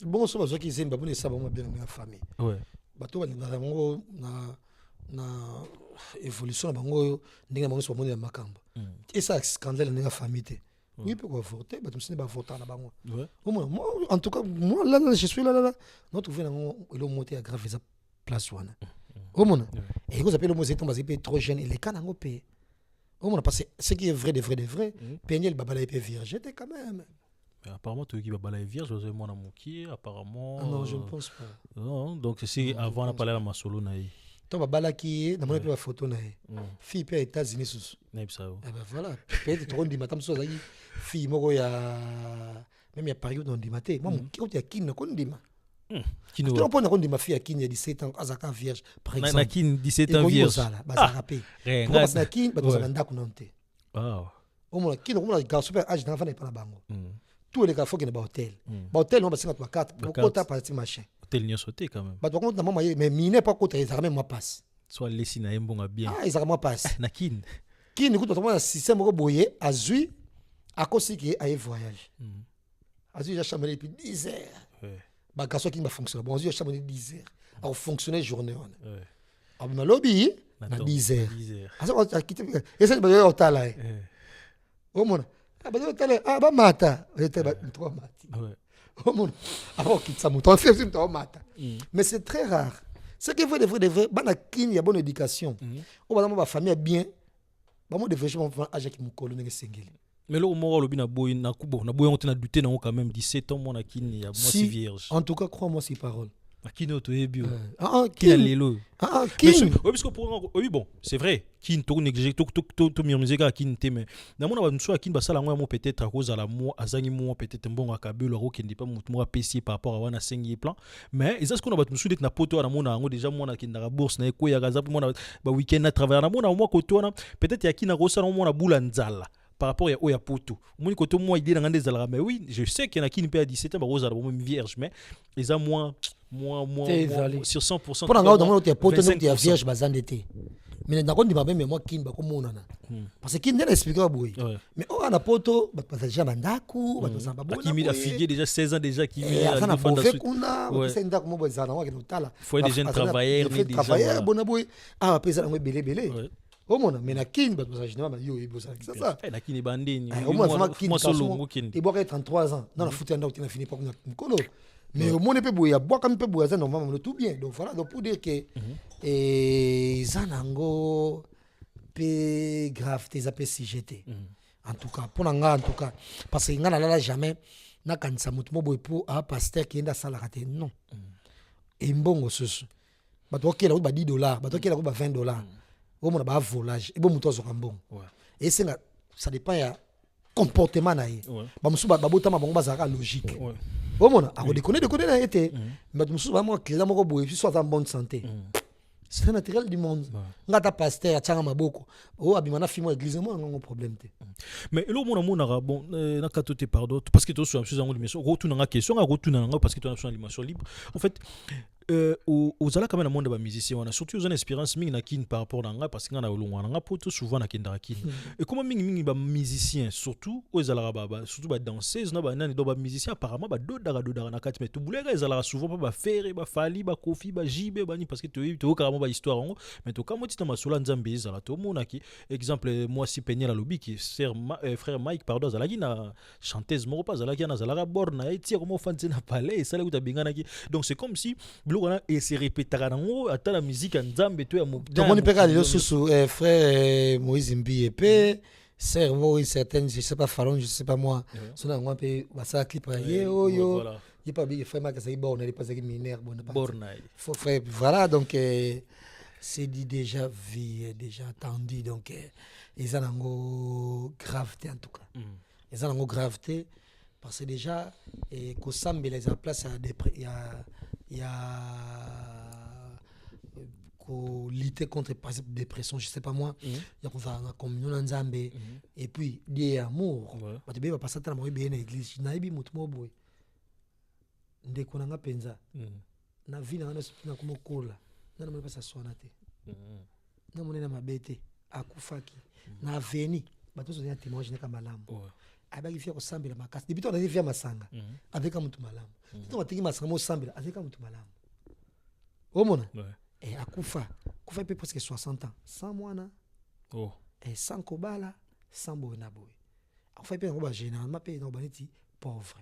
Bon so bazo ki zemba bon ça ba bien na famille. Ouais. Bato ba na évolution na bango ndenge bango so moni na makamba et ça scandale na famille te oui peut voter bato msine ba voter na bango moi en tout cas moi là je suis là notre trouver na le monter à grave ça place wana au monde et vous appelez le mot c'est tombé trop jeune et les cas nango paye au monde parce que ce qui est vrai de vrai Peniel babala est vierge était quand même. Apparemment, tu es babala vierge, je suis mon amour apparemment. Non, je ne pense pas. Non, donc c'est avant de parler à ma solo naï. Toi babala qui na mona pe photo naï. Fille pe États-Unis sous. Naï ça. Eh ben voilà, peut-être trop ndi matam so zaki fille moko ya même ya Paris dans ndi maté. Moi mon qui ya kin na ko ndima. Qui nous on na ndima fille ya kin ya 17 ans azaka vierge par exemple. Na kin 17 ans vierge. Bazaka pe. Parce na kin ba tozana ndako nonte. Wow. Au moins kin on a garçon super âge d'enfant n'est pas na bango. Tous les gars faut qu'il y ait un hôtel. Hôtel, on va 54. Pourquoi t'as pas de machin? Hôtel n'y a sauté quand même. Bah, par contre, mais mine pas côté, ils même moi passe. Soit les signes bon bien. Ah, ils moi passe. Nakin. Qui nous coûte autrement un système au boyer, à Zui, à cause qui est voyage. À Zui, j'ai chamé depuis 10 heures. Bah, garçon qui m'a fonctionné. Bon, j'ai chamé 10 heures. Alors, fonctionner journée. Ah, mais lobby, 10 heures. Ah, ça, on a quitté. Et ça, il y a un tas là. Oh, mon. Ah bah mata était trois mati oh mon avant qu'il s'amoute fait c'est toi mata mais c'est très rare ce qui est vrai de vrai bana kin ya bonne éducation on va dans ma famille bien ba mo devait je âge qui mon colonne sengeli mais là au moment où na boy na kubo na boy on t'a douté na quand même 17 ans mon na kin ya moi si vierge en tout cas crois-moi ces paroles. Kin auto bio. Kin lelo. Kin. Oui parce que pour oui bon, c'est vrai. Kin to négliger to musique kin te mais na mona ba nso kin ba sala moi peut-être à cause à la moi azangi moi peut-être bon akabelo ro kin pas moi PC par rapport à wana sengi plan mais est-ce qu'on a ba nso d'être na poto na mona ngo déjà moi na kin na bourse na ko ya gaza pour moi ba week-end à travers na mona moi koto na peut-être ya kin na rosa na mona bula nzala par rapport à Oya Poto. Moi, côté moi, il dit dans des mais oui, je sais qu'il y en a qui ne peut à 17 ans, Rosa, même vierge, mais ils ont moins sur 100%. Pour l'engager dans le Poto, nous, tu es vierge, bazan d'été. Mais dans le cas même moi, qui va comme on a. Parce que qui n'est expliqué à Boui. Mais on a Poto, parce que déjà Mandaku, qui a figué déjà 16 ans déjà, qui a fait Kuna, c'est un dac, moi, faut des jeunes travailleurs, des travailleurs, bon aboué, ah, après ça, on est belé. Oh mon mais na kin ba ça généralement yo ibo ça ça na kin bandini au moins solo il boit 33 ans dans la foot and out fini pas comme mkono mais au moins peut boya bois comme peut boya ça normalement tout bien donc voilà donc pour dire que et zanango pe grave tes appels si j'étais en tout cas pour nga en tout cas parce que ngana là jamais na kanisa mutu mo boy pour un pasteur qui enda sala raté non et mbongo soso ba to kela ba $10 ba to kela ba $20 au moins ba volage et bon muto zo kambon et c'est ça dépend ya comportement na ye ba musu ba botama bango bazaka logique au moins a déconner na été mais musu ba mo kila moko boye puis soit en bonne santé c'est naturel du monde ngata pasteur atanga maboko o abimana fimo église mo ngoko problème te mais lo mona mona bon na katote pardon parce que to so amsuza ngo limeso retourna nga question nga retourna nga parce que to na animation libre en fait aux ala quand même monde ba musicien on a surtout une expérience mingi na kin par rapport à nga parce que nga na longwa nga poto souvent na kinda kin et comment mingi ba musicien surtout aux ala ba surtout ba danseuse na ba nani do ba musicien apparemment ba do dara na kati mais tout boulega ils ala souvent ba faire ba fali ba kofi ba jibe ba ni parce que to carrément ba histoire ngo mais to kamo tita masola nzambe izala to mona ki exemple moi si Peniel la lobby qui frère Mike pardon ala ki na chanteuse moko pas ala ki na zala borna et tire comment fan na palais ça la kuta bingana ki donc c'est comme si biloko wana se répétera nango ata la musique ya nzambe to ya tomoni mpe kaka lelo susu frère Moïse Mbiye mpe sœur Moïse certaine je sais pas Faron je sais pas moi sona yango mpe basala clip ya ye oyo ye pa bigi frère makazaki borna ye pasaki minaire borna faut frère voilà donc c'est dit déjà vie déjà attendu donc ils ont nango gravité en tout cas ils ont nango gravité parce que déjà kosambela eza place ya lutter contre par exemple dépression je sais pas moi il y a qu'on va en communion en Nzambe et puis des amour ba te ba passer ta mo be na église na ibi mutu mo boy ndeko na nga penza na vie na nga na kuma kola na na pasa sona te na monena mabete akufaki na veni bato so ya témoignage na malamu abaki fia kosambela makasi depuis on a fait masanga avec mutu malamu to atiki masanga mo sambela avec mutu malamu omona et akufa kufa pe presque 60 ans sans moana et sans kobala sans bona boy akufa pe ngoba généralement pe no baniti pauvre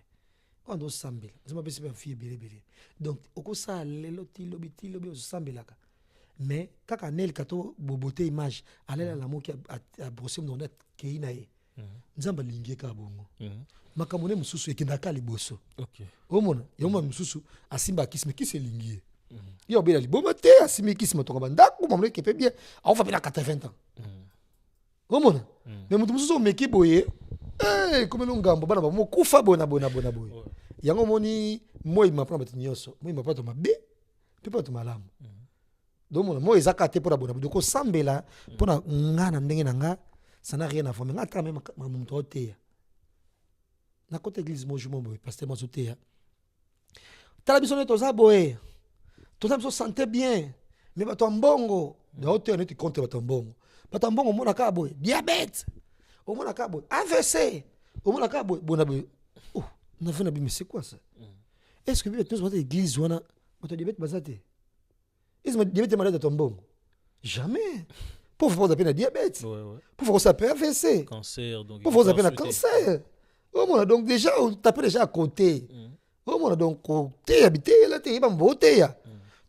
quand on sambela zama pe se fille belé donc okosa lelo ti lobi o sambelaka mais kaka nel kato bobote image alela la moki a brosser mon net keina ye nzamba lingi ka bongo makamone mususu ekindaka liboso omona yoma mususu asimba kisme kiselingi yo bela liboma te asimi kisme to bandako mamle kepe bien a fa pena 80 ans omona mais mutu mususu meki boye comme ngambo bana ba mo kufa bona boye yango moni moi ma prendre batinyoso moi ma pato mabe pe pato malamu donc mon moi ezaka te pour bona donc ko sambela pona ngana ndenge nanga ça n'a rien à voir mais ngata même ma mutu oteya na côté église mo jumo boye pasteur mo oteya tala biso neto za boye tout ça se sentait bien mais bato mbongo na oteya neti contre bato mbongo mona ka boye diabète au mona ka boye AVC au mona ka boye bona boye oh na vena bi mais c'est quoi ça est-ce que bientôt dans l'église wana bato diabète bazate ils me diabète malade de ton mbongo jamais pour vous appeler diabète pour vous appeler AVC cancer donc pour vous appeler cancer au mona donc déjà on t'appelle déjà à côté au mona donc côté habité là t'es pas voter ya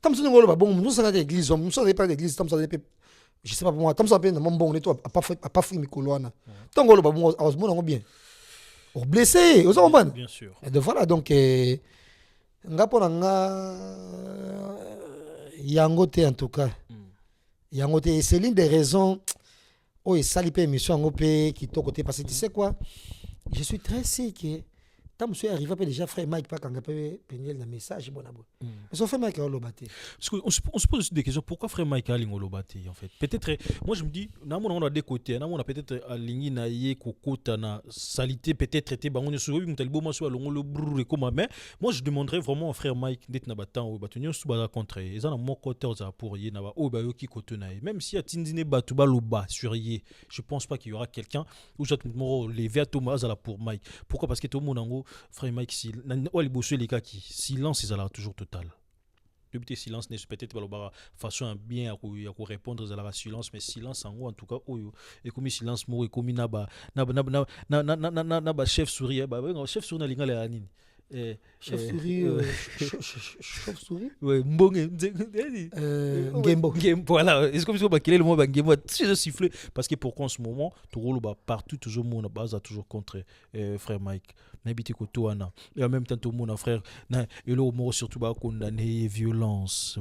tam so ngolo ba bon nous ça l'église on so pas l'église tam so je sais pas pour moi tam so appeler mon bon netto a pas fui mikoloana tant ngolo ba bon on bien on blessé aux hommes bien sûr et de voilà donc nga pona nga yangote en tout cas yangote c'est l'une des raisons où il sali pe émission ngopé qui to côté parce que tu sais quoi je suis très sûr que tant monsieur arrivé après déjà frère Mike pas quand peut peigner le message bon abo mais son frère Mike a lobaté parce que on se pose aussi des questions pourquoi frère Mike a lobaté en fait peut-être moi je me dis on a des côtés on a peut-être aligné na ye kokota na salité peut-être traité bango nyoso bi mutalibo mo so alongo le brûler comme mais moi je demanderais vraiment au frère Mike d'être na batan ou batunyo sous ba contre ils en mon côté za pour ye na ba o ba yo ki kotona même si a tindine batu ba loba sur ye je pense pas qu'il y aura quelqu'un où je me lever à Thomas à la pour Mike pourquoi parce que tout le monde frère Mike si les bossu les gars qui silence ils allaient toujours total depuis silence n'est peut-être pas la façon bien à répondre à la silence mais silence en tout cas et comme silence mo et comme na chef souris chef souris na linga la nini chauve-souris ouais mbonge Gembo voilà est-ce que vous avez le mot Gembo si je siffle parce que pourquoi en ce moment tout roule partout toujours mon base a toujours contre frère Mike n'habite que toi et en même temps tout mon frère et le mot surtout ba condamner violence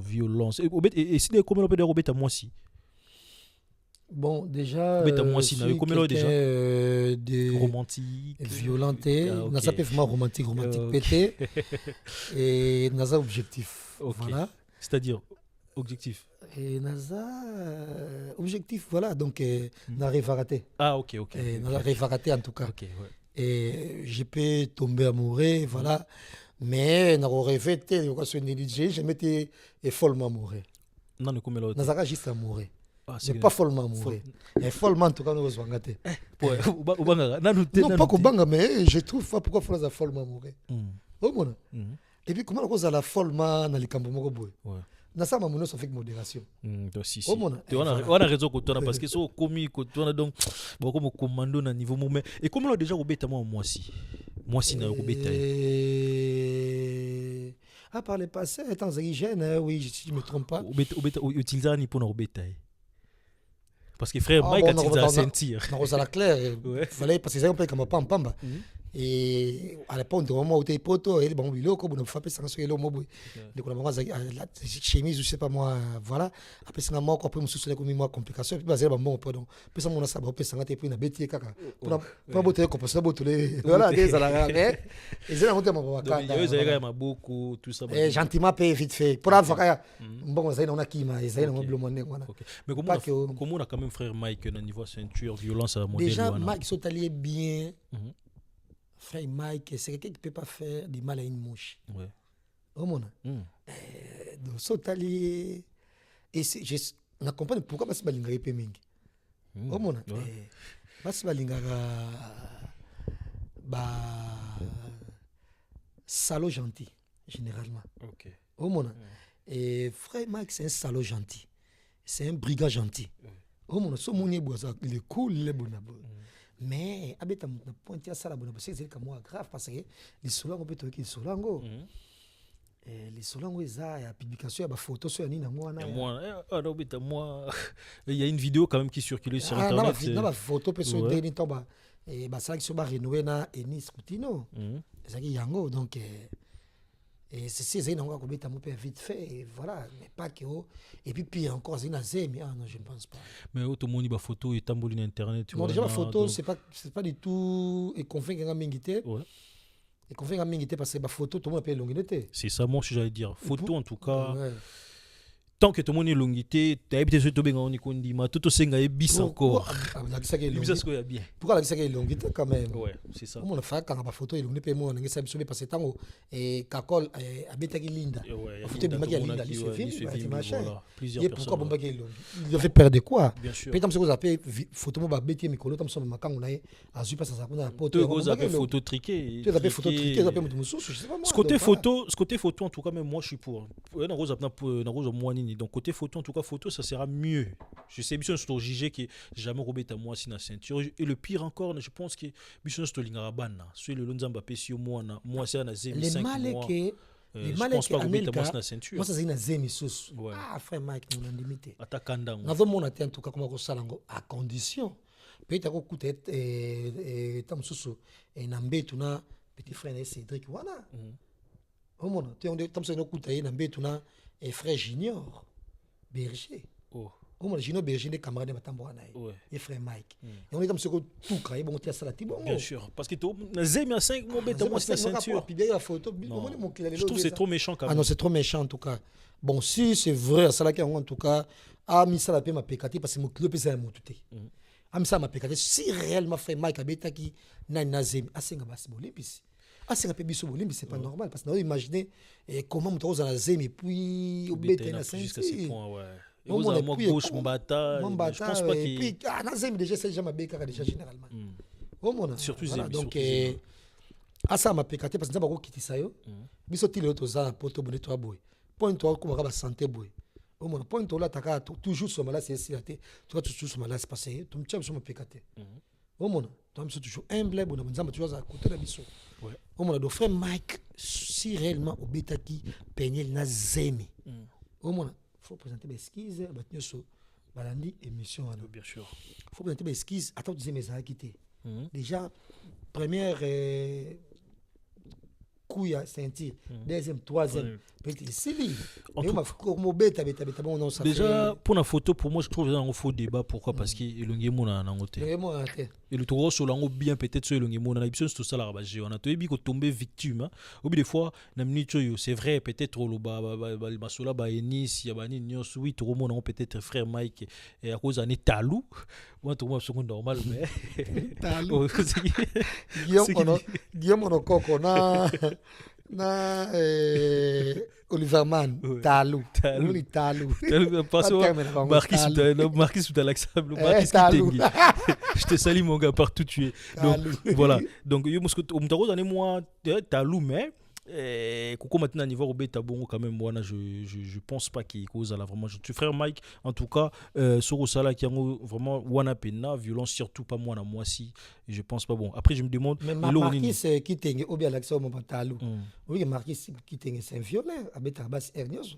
et si des comment on peut dire Robert à moi si bon déjà moi si na comme déjà de romantique violenté na ça peut vraiment romantique pété et na ça objectif voilà c'est-à-dire objectif et naza objectif voilà donc na réfaraté ok na réfaraté en tout cas et je peux tomber amoureux voilà mais na rêver quoi se négliger je m'étais follement amoureux non comme l'autre naza juste amoureux c'est pas follement amoureux et follement en tout cas nous rejoindre non pas kobanga mais je trouve pas pourquoi faut la follement amoureux omona et puis comment cause la follement na likambo moko boy na ça mamuno ça fait modération si on a raison que toi parce que so commis que toi donc comme commando na niveau moment et comment déjà obeta moi si na obeta par le passé, étant hygiène, oui, si je ne me trompe pas. Utiliser ni pour obeta. Parce que frère Mike a utilisé la ceinture. Non, la claire. Il fallait parce que ça on peut comme pamba. Et à l'époque de moment où tu es poto et bon bilo comme on fait ça sur le mot. Donc on a la chemise je sais pas moi voilà après ça moi après me soucier comme moi complication puis basé bon pardon puis ça mon ça ba ça ngate puis na beti kaka pour botter comme ça botter voilà des ala mais et ça on te mo donc il y a beaucoup tout ça et gentiment paye vite fait pour avoir bon ça on a qui mais ça on blomone voilà mais comment on a quand même frère Mike au niveau ceinture violence à modèle déjà Mike sont allés bien. Frère Mike, c'est quelqu'un qui ne peut pas faire du mal à une mouche. Ouais. Au monde. Donc, Sotali. Et on a compris pourquoi je ne suis pas mingi. Au monde. Je suis salaud gentil, généralement. Au monde. Et frère Mike, c'est un salaud gentil. C'est un brigand gentil. Au monde, il est cool, il est bon. Mais abeta na pointi asala bona parce que c'est comme moi grave parce que les solango peut toki solango les solango eza ya publication ya ba photo sur nini na moi il y a une vidéo quand même qui circule sur internet na ba photo pe sur deni toba et ba sala qui sur ba renouer na Enis Coutinho ezaki yango donc et c'est ça on va commettre mon père vite fait et voilà mais pas que et puis pire encore c'est une zemi non je ne pense pas mais tout le monde ba photo et tamboli sur internet non déjà la photo c'est pas du tout et confin nga mingité et confin nga mingité parce que ba photo tout le monde peut longité c'est ça moi j'allais dire photo en tout cas tant que tout le monde est longité tu as habité sur tobenga on ikondi ma tout senga ebis encore pourquoi la kisaka longité quand même ouais c'est ça on a fait quand ba photo longité pe moi nga sabi sobe parce que tango et kakol abetaki linda photo bimaki ya linda li film machin plusieurs personnes pourquoi bombaki longi il devait perdre quoi peut-être comme ça vous appelez photo mo ba beti mikolo tam so makango na azu pas ça kuna photo vous avez photo triqué tu as photo triqué tu as mutu mususu je sais pas moi ce côté photo en tout cas même moi je suis pour na rose moi donc côté photo en tout cas photo ça sera mieux je sais bien sur JG qui jamais robé à moi si na ceinture et le pire encore je pense que biso sto lingara bana sur le lonzamba pesio moi c'est na zemi 5 mois les je pense pas robé à moi si na ceinture moi ça c'est na zemi susu frère Mike nous on limité atakanda na zo mona en tout cas comment ko salango à condition peut-être ko kuta tam susu et na mbetu na petit frère Cédric wana au monde tu on tam so no kuta na mbetu na et frère Junior Berger. Au moins, Junior Berger, des camarades de Matamboana. Et frère Mike. Et on est comme ce que tout craint, bon, tu as ça là, bien sûr. Parce que tu as Zemi à 5 mois, bête, moi, c'est la ceinture. Je trouve que c'est trop méchant quand même. Ah non, c'est trop méchant en tout cas. Bon, si c'est vrai, ça là, en tout cas, ah, mis ça la paix, ma pécate, parce que mon club, c'est un mot tout. Ah, mis ça, ma pécate. Si réellement, frère Mike, a qui n'a Zemi, ah, c'est un basse bolipis. Ah, c'est un peu biso bolimbi, c'est pas normal parce que nous imaginez comment on trouve la zemi et puis au bête na jusqu'à ce point ouais. Et vous avez moi gauche mon bata, je pense pas qu'il puis ah na zemi déjà c'est jamais béka déjà généralement. Au monde surtout zemi donc ah ça m'a pécaté parce que ça va quitter ça yo. Biso tile auto za poto bonne toi boy. Point toi ko ba santé boy. Au monde point toi là taka toujours sur malade c'est silaté. Toi toujours sur malade c'est passé. Tu me tiens sur mon pécaté. Au monde toi me toujours humble bon nzamba toujours à côté de biso. Ouais. Au moins, le frère Mike, si réellement au Betaki, peignait na zemi. Au moins, il faut présenter des esquisses, il faut balandi émission. Bien sûr. Il faut présenter des esquisses. Attends, tu sais, mais ça a quitté. Déjà, première couille à ceinture, deuxième, troisième. C'est lui. Déjà, pour la photo, pour moi, je trouve un faux débat. Pourquoi? Parce qu'il y a un et le tour sur l'angle bien peut-être sur le on a l'impression tout ça là on a tout tombé victime ou des fois c'est vrai peut-être le masola ba Enis ya bani nyos oui tout le monde peut-être frère Mike et à cause d'un talou moi tout moi seconde normal mais talou Guillaume on coco na Oliver Mann talou parce que Marquis sous l'accable je te salue mon gars partout tu es donc voilà donc yo musko moi talou mais Coco maintenant niveau Robeta Bongo quand même moi je pense pas qu'il cause là vraiment tu frère Mike en tout cas sur Sala qui a vraiment wana pena violence surtout pas moi si je pense pas bon après je me demande mais Marquis qui tengue ou bien l'accès au Matalou oui Marquis qui tengue c'est un violeur avec Abbas Hernios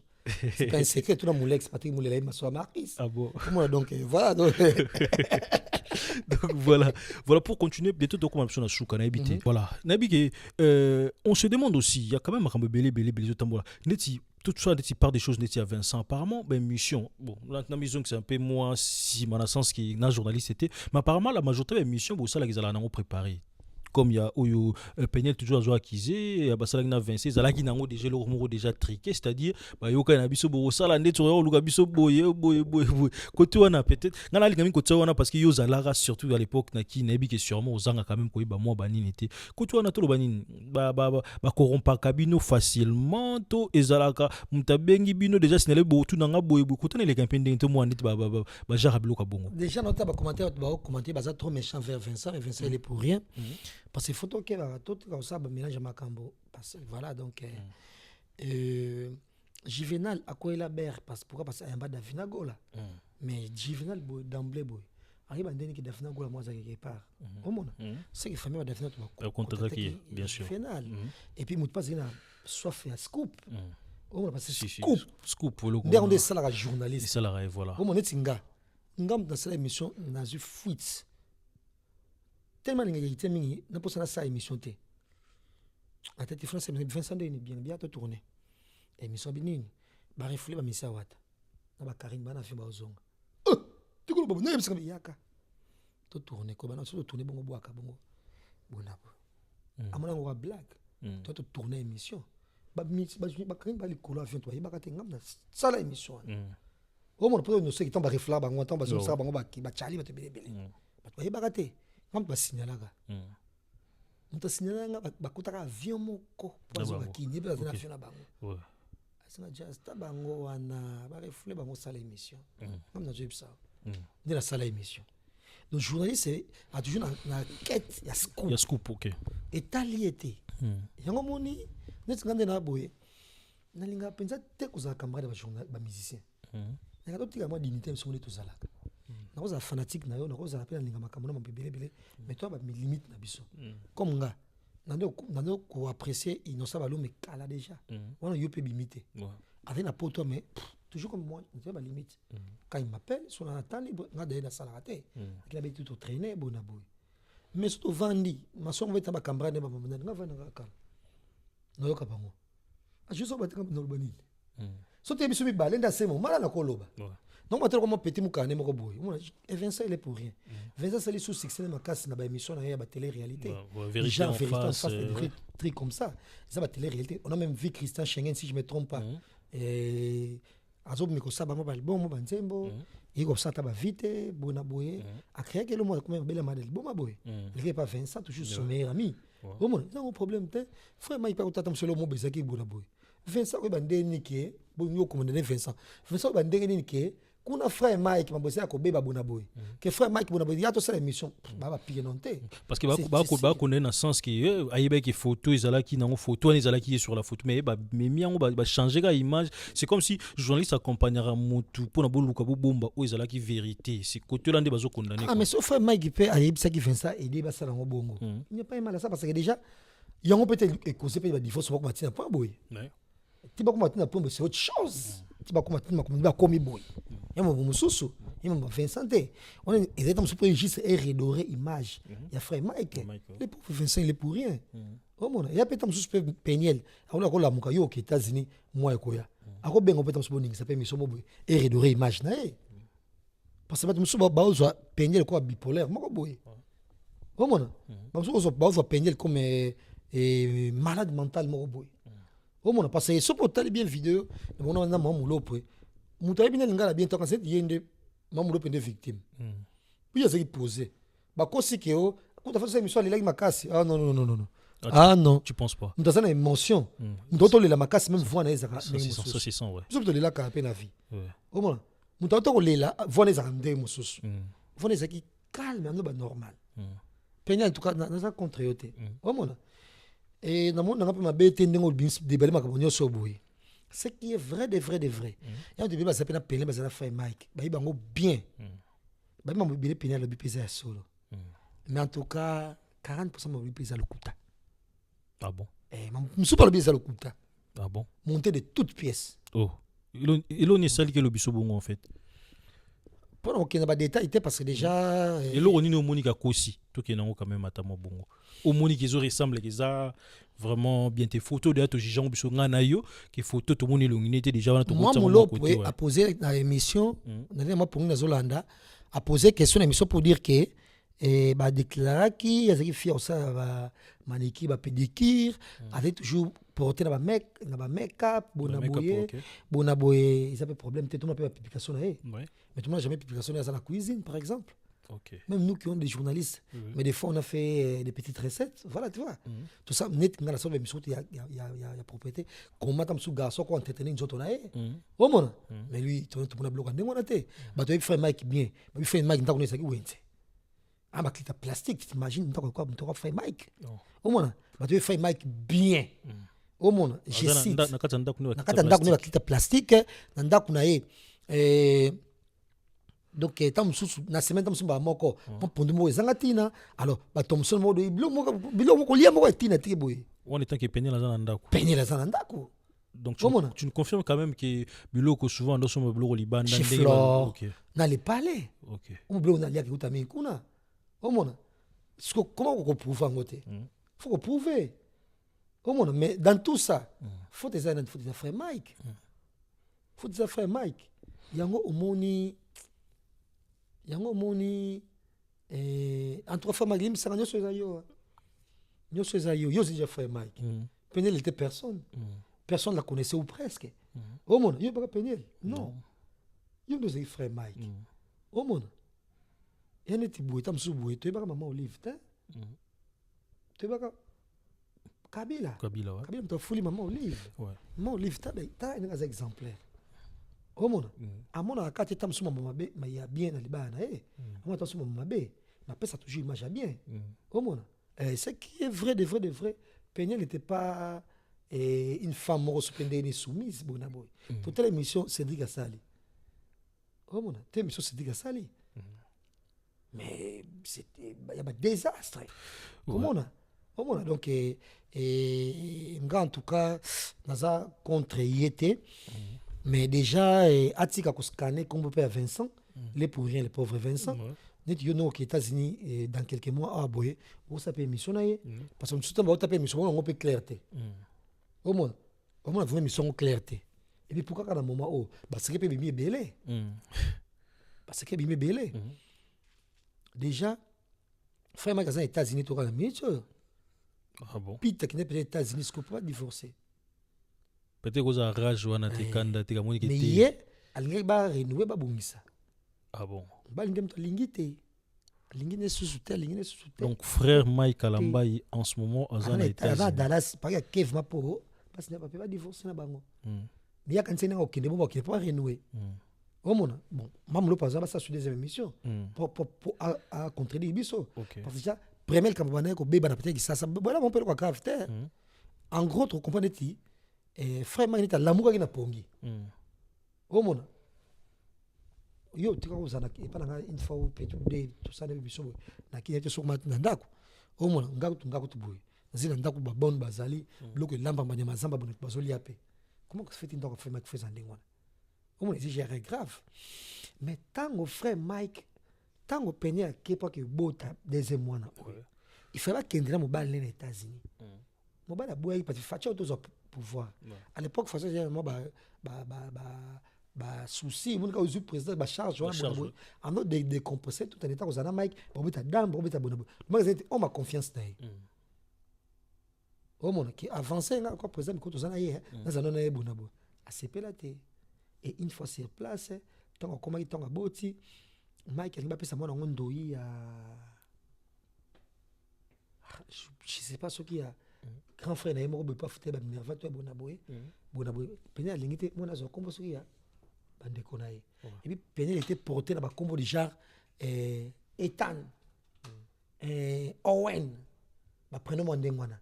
c'est pas un secret tout le monde l'ex Patrick Moulay m'a soit Marquis ah bon donc voilà donc donc voilà pour continuer bientôt donc on va sur na habité voilà nabike on se demande aussi il y a quand même un belé tambola neti tout ça neti part des choses neti à Vincent apparemment ben mission bon la mission que c'est un peu moins si mon sens qui na journaliste c'était mais apparemment la majorité des missions bon ça là qu'ils allaient préparer comme il y a Oyo Penel toujours à jouer accusé et Abasala na Vincent Zala qui nango déjà leur mot déjà triqué c'est-à-dire bah yo kana biso bo sala net sur luka biso boye côté wana peut-être ngana li quand côté wana parce que yo Zalara surtout à l'époque na ki nebi que sûrement ozanga quand même ko ba moi banini était côté wana to lo banini ba corrompa kabino facilement to ezalaka mutabengi bino déjà sinale bo tout nanga boye côté na les campagnes de moi net ba jarablo ka bongo déjà nota ba commentaire ba trop méchant vers Vincent et Vincent il est pour rien parce que photo que va tout comme ça mélange Makambo parce que voilà donc Juvenal à quoi il a ber parce pourquoi parce qu'il y a un bas d'Afina Gola mais Juvenal d'emblée boy arrive à dire que d'Afina Gola moi ça quelque part au monde c'est que famille d'Afina tu vas contre-attaquer bien sûr et puis mout pas il a soif à scoop au monde parce que scoop pour le coup on est ça la journaliste ça la voilà au monde est singa ngam dans cette émission n'a eu fuite tellement d'ingéniosité mingi n'a pas ça émission té à tête français mais Vincent de bien te tourner émission binini ba reflet ba misa wata na ba Karim bana fi ba ozonga tu ko ba na yemsa yaka to tourner ko bana to tourner bongo boaka bongo bona amona ngo blague to tourner émission ba Karim ba likolo avion to ba ka te ngam na sala émission au moins pour nous ceux qui tombent ba reflet ba ngota ba so sa bango ba chali ba te belebele ba ka te ngam ba signalaka muta signalanga bakutaka avion moko pozo bakini pe na avion na bango asina just bango wana ba reflet bango sala émission ngam na job ça de la sala émission donc journaliste a toujours na quête ya scoop OK et taliété yango moni net ngande na boye na linga penza te kuza camarade ba journal ba musicien na to tika moi dignité so to zalaka na koza fanatique na yo na koza pe na linga makambo na mabebele mais toi ba mi limite na biso comme nga nando ko apprécier innocent balo mais kala déjà on yo peut limiter avec na poto mais toujours comme moi tu ba limite quand il m'appelle sur la attente nga de na salate il avait tout traîner bona boy mais surtout vandi ma so ngwe ta ba camarade ba mama nga vana ka kala no yo ka bango a juste ba tika no banini so te biso mi balenda semo mala na koloba non moi comme petit mukane moko boy Vincent il est pour rien Vincent c'est les sous succès ma casse na ba émission na ya ba télé réalité vérité en face des trucs comme ça ça ba télé réalité on a même vu Christian Schengen si je me trompe pas et azo me ko ça ba mo ba bon mo ba nzembo et comme ça ta ba vite bona boy a créé que le monde comme belle madel bon ma boy il est pas Vincent toujours son meilleur ami au monde non problème te frère Mike pas autant sur le mot bezaki bona boy Vincent ko ba ndeni ke bo yo commander Vincent ba ndeni ke kuna frère Mike mabosé ko beba bona boy que frère Mike bona boy ya to ça l'émission ba pire non té parce que ba connaît dans sens que ayebe ki photo ezala ki nango photo ezala ki sur la photo mais ba memi yango ba changer ga image c'est comme si journaliste accompagnera mutu pour na boluka bo bomba o ezala ki vérité c'est côté là ndé bazo condamner mais sauf frère Mike pe ayebisa ki Vincent aider ba ça nango bongo il n'y a pas mal à ça parce que déjà yango peut-être causé pe ba divorce pour matina point boy tu vas combattre na pombe c'est autre chose tu vas combattre na comme boy yamo mususu yamo Vincent on est exactement sur juste et redorer image il y a frère Mike les pauvres Vincent il est pour rien au monde il y a peut-être mususu Peniel on a ko la muka yo aux États-Unis moi ekoya ako bengo peut-être mususu boninga ça peut mission boy et redorer image na parce que mususu ba ozo Peniel ko bipolaire moko boy au monde mususu ba ozo Peniel comme malade mental moko boy au monde parce que ce portal bien vidéo on a maman lope muta bien lingala bien tant que c'est yende maman lope des victimes puis il y a posé ba kosi ke o ko ta fa émission les makasi ah non ah non tu penses pas muta ça na émotion muta les makasi même voix na ezaka ça c'est ça ouais muta les la ka pe na vie au monde muta to les la voix na ezaka ndé mususu voix na ezaki calme no ba normal penya en tout cas na ça contre yote au monde Et dans le monde, on a pas ma bête, déballer ma cabane sur boy. Ce qui est vrai, de vrai, de vrai. Et on dit, bah, ça peut appeler, bah, ça fait Mike. Bah, il va bien. Bah, il m'a mobilé pénal le bipésa solo. Mais en tout cas, 40% de mobilé pénal le couta. Ah bon? Eh, je suis pas le pénal le couta. Ah bon? Monté de toutes pièces. Oh. Il on est sali que le biso bongo en fait. Pour qu'il n'y ait pas de détails, parce que déjà. Et là, on est au Monica Kossi. Tout qui est quand même à Tamo Bongo. Au Monica, ils ressemblent, ils ont vraiment bien tes photos de Tojijang Bissonganayo, qui photos, tout le monde est illuminé déjà. Moi, mon lot a posé dans l'émission, moi pour une Zolanda, a posé question dans l'émission pour dire que. Et bah déclarer qu'il y a des filles ça va maniki va pédicure avec toujours porter dans ba make-up bonaboye ils avaient problème tout le monde peut publication là mais tout le monde jamais publication dans la cuisine par exemple. Même nous qui sommes des journalistes mais des fois on a fait des petites recettes voilà tu vois tout ça net dans la sorte d'émission il y a propriété comment tam sous garçon quoi entretenir nous autres là oh mon mais lui tout le monde a bloqué on a été bah tu fais mic bien bah fait mic dans ça qui wente. Ah, ma clita plastique, tu t'imagines, tu as fait mic. Au moins, tu as fait mic bien. Au moins, je cite. Na clita plastique, donc, na semaine, tu as moko. Pour nous, zangatina. Alors, Thomson, on est en peigner la zanandaku. Peigner la zanandaku. Donc, tu nous confirmes quand même que Biloko souvent dans son blog au Liban, chez Flore, dans les palais. On blog n'a rien qui est kuna. Comment on prouve en côté? Il faut prouver. Mais dans tout ça, il faut des frères Mike. Il faut des frères Mike. Il y a un moni. Entre frères Mike, ça n'a pas frère Mike. Penel était personne. Personne ne la connaissait ou presque. Il n'y a pas Penel. Non. Il y a des frères Mike. Il y a des bouées, tu es maman Olive, tu es Kabila, tu as foulé maman Olive. Maman Olive, tu as un exemplaire. Au monde, à mon avis, tu as maman Mabé, mais il y a bien dans les bas, moi, tu as maman Mabé, mais après, ça toujours image bien. Au monde, ce qui est vrai, de vrai, Peigné n'était pas une femme morose soumise, bonaboy. Pour telle émission, Cédric Assali. Au monde, telle émission, Cédric Assali. Mais il y a un désastre. Comment on a donc en tout cas dans un contre YT mais déjà Atika ko scanner comme peut Vincent les pour rien les pauvres Vincent net yo no aux États-Unis dans quelques mois boy on s'appelle émission parce que tout le temps on taper émission on peut clarté au moins vous une émission clarté et puis pourquoi quand un moment parce que peut bien belé parce que bien belé déjà, frère magasin aux États-Unis, tu as la minute. Ah bon? Pite qui n'est peut-être aux États-Unis, ce qu'on peut pas divorcer. Peut-être que ça rage ou tes candidat, tes gamons qui mais hier, elle va renouer ba bungisa. Ah bon? Ba lingem to lingité. Lingine sous-souté, lingine sous-souté. Donc frère Mike Kalamba en ce moment aux États-Unis. À Dallas, pas qu'il Kev ma pour parce qu'il n'a pas divorcer na bango. Mais il y a quand c'est au Kenya, bon, qui pas renouer. Bon, même le président ça sur des émissions pour contredire biso parce que déjà premier campagne ko beba na peut-être ça voilà mon père quoi grave en gros tu comprends ti frère Magneta l'amour qui na pongi mona yo tu ko zana et pas une fois au petit tout ça na biso na ki était sur mat na ndako mona ngako tu boy zina ndako ba bonne bazali loko lamba banyama zamba bono bazoli apé comment que se fait ndako frère Mike fait zandingwana on dit j'ai grave mais tant au frère Mike tant au peigné à qui pas que bota deuxième mois il fallait qu'il ait mobile les États-Unis mobile a boire parce que fait autres pouvoir à l'époque faisait généralement souci mon cas au président ba charge en autre de compenser tout en état aux ana Mike pour mettre dame pour mettre bonabo moi on m'a confiance d'ailleurs au monde qui avançait encore président quand aux ana hier dans un non bonabo a CPLT. Et une fois sur place, tant comment il t'a boti, Mike il m'a fait ça moi dans un doi je sais pas ce qu'il y a grand frère n'a pas pas foutre ba nerveux toi bonaboy Penel l'ingité moi nazo combo ce qu'il y a bande konaï et puis Penel était porté dans ba combo du genre Ethan Owen prénom moi ndenge wana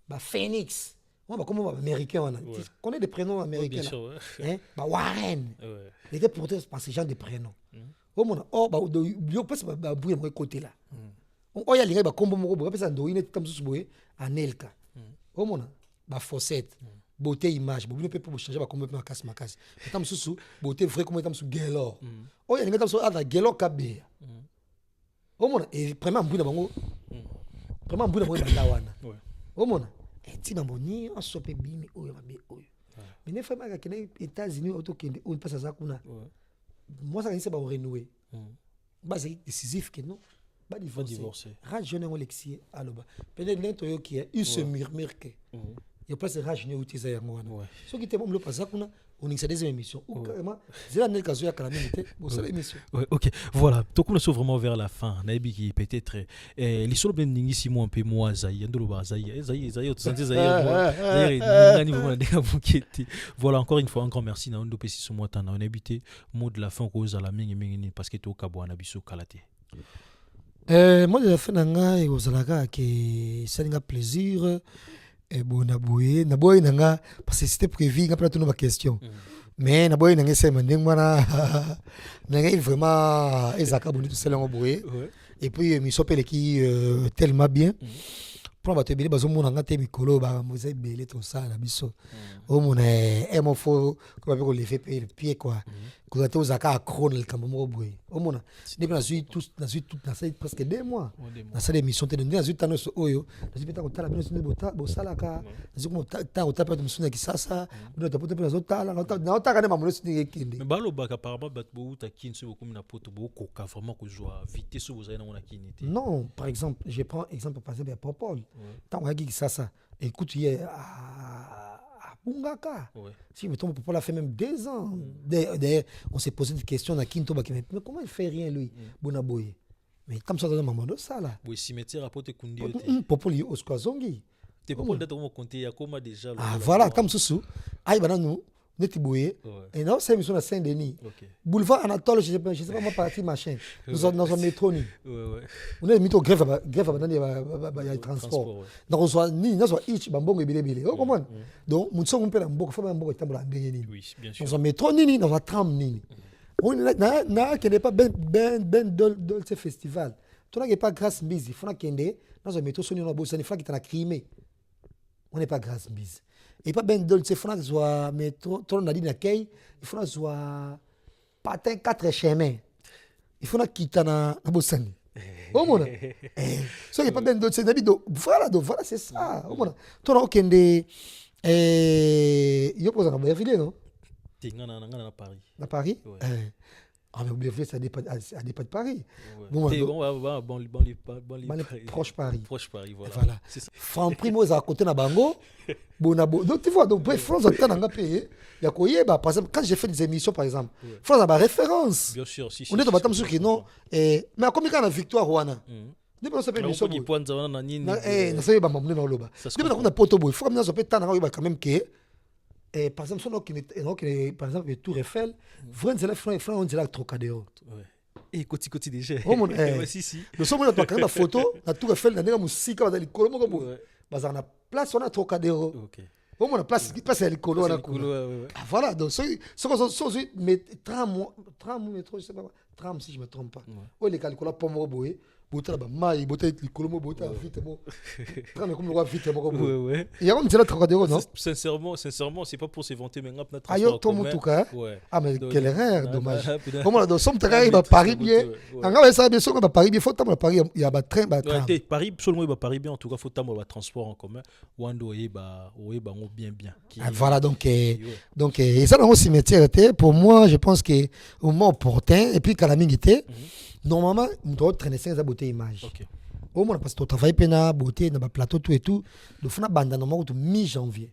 ba Phoenix moi comment américain wana tu connais des prénoms américains là hein ba Warren il était porté par ce genre de prénoms au monde ba yo passe ba bouye mo côté là on ya linga ba kombo moko boka pesa ndo ine tam susu boye anelka au monde ba Fossette beauté image bo peut pour changer ba kombo pe makasi tam susu beauté vrai comme tam susu Gaylor o ya linga tam susu ada Gaylor kabe au monde et vraiment mbuna bango vraiment mbuna mo banda wana au monde ti mamboni on sope bimi oyo mabe oyo mais ne fama ka kene États-Unis auto kende on passe ça kuna moi ça c'est ba renouer base décisif que non ba divorcer rage jeune on lexie aloba peut-être lento yo qui il se murmure que il passe rage ne utilisé ya ngwana so qui te bon le passe kuna on a des émissions ou carrément c'est la nel kazo ya calamité bon c'est l'émission OK voilà donc on est vraiment vers la fin naibi qui peut-être l'histoire ben ningi si moi un peu moi zaï ndolo ba zaï tu sens zaï ngani vraiment ndeka buketi voilà encore une fois un grand merci na ndo pesi so moi tana on habité mot de la fin cause à la mingi parce que to kabwana biso kalate moi de la fin nanga et aux alaka que ça n'a plaisir et bon naboye nanga parce que c'était prévu nga pas ma question mais naboye nanga c'est mandeng mana nanga vraiment ezaka bonito selon boye et puis émission pele qui tellement bien pour ba te bele bazo mona nga te mikolo ba moza bele tout ça la biso o mona e mo fo ko ba ko lever le pied quoi ko te ozaka akron le kambo mo boye o mona ne pas suis tout na ça presque 2 mois na ça l'émission te ndina zu tano so oyo na peta ko tala bino sine bota bo salaka na ko ta ko tapa musuna ki sasa bino ta pota na zo tala na otaka ne mamulo sine kindi mais balo baka apparemment bat bo ta kinso ko mina poto bo ko ka vraiment ko joie vitesse so vous avez na kinité non par exemple je prends exemple par exemple Popol tant que ça écoute hier à Bungaka si me tombe Popol a fait même 2 ans d'ailleurs on s'est posé des questions à Kinto mais comment il fait rien lui Bonaboye mais comme ça dans maman de ça là oui cimetière à pote kundi Popol yo Oskwazongi t'es Popol d'être comment compter ya comment déjà voilà comme sous aïe bana nous Netiboye et non c'est mission à Saint-Denis boulevard Anatole je sais pas moi partie machin nous sommes métro ni on est mito grève dans les transport donc on soit ni non soit ich bambongo ebele vous comprenez donc mon son on peut la mboko faut mboko tambola ndenge oui bien sûr nous sommes métro ni dans la tram ni on na qui n'est pas ben dolce festival toi n'est pas grâce Mbizi faut na kende dans un métro soni on a bossé il faut qu'il t'en a crimé on n'est pas grâce Mbizi et pas ben dolce faut na soit métro toi on a dit na kay il faut na soit patin 4 chemins il faut na kitana na bossani au monde so il pas ben dolce na dit voilà c'est ça au monde toi na okende yo posa na Berville non ngana na Paris na Paris ah mais Berville ça dépend de Paris bon proche Paris voilà Franck Primo za côté na bango bonabo donc tu vois donc France attend nga payer ya koyeba par exemple quand j'ai fait des émissions par exemple France a ba référence bien sûr si on est batam sur qui non mais comme quand la victoire wana depuis on s'appelle émission qui pointe za na nini na ça ba mamne na loba depuis on a poto boy faut comme ça peut tana nga quand même que par exemple son qui par exemple le Tour Eiffel vraiment c'est la France on dirait Trocadéro et côté déjà si nous sommes là quand la photo la Tour Eiffel na musique dans les colons mo bazar na place on a Trocadéro OK on a place les colons na voilà donc so mais tram métro je sais pas tram si je me trompe pas les calculs pour moi boy bota ba mai bota likolomo bota vite bon tram comme le vite bon ouais il y a on dirait Trocadéro non sincèrement c'est pas pour se vanter mais ngap na transport commun ah mais quelle erreur dommage comment donc somme travail ba Paris bien ngaba ça bien sûr ba Paris bien faut tamo Paris il y a ba train ba tram Paris seulement ba Paris bien en tout cas faut tamo ba transport en commun wando ba ngo bien voilà donc et ça dans le cimetière était pour moi je pense que au moment opportun et puis calamité normalement on doit traîner sans beauté image au moins parce que tu travailles pena beauté dans plateau tout et tout le fond banda normalement au mi-janvier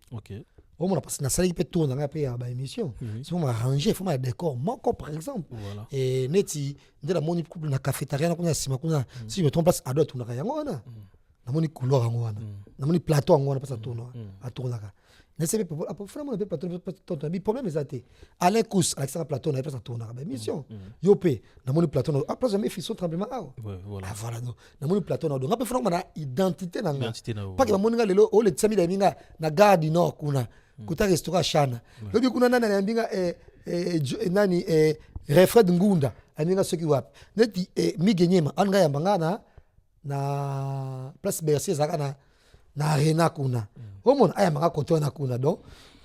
au moins parce que na salle peut tourner na pa ba émission si on arranger faut ma décor manco par exemple et neti de la moni couple na cafétéria na kuna sima kuna si je trompe place à droite on a yango na moni couleur yango na moni plateau yango na pas ça tourner à tourner n'est-ce pas après finalement on peut plateau mais problème est Alain Kous Alexandre Platon on a pas tourner ba mission yopé na moni Platon après jamais fait son tremblement voilà voilà non na moni Platon donc après finalement na identité na pas que moni lelo o le tsami da minga na gare du nord kuna kuta restaurant Shana lobi kuna nana na mbinga nani Refred Ngunda aminga soki wapi neti migenyema anga ya mbangana na place Bercier zaka na arena kuna omona aya manga konto na kuna donc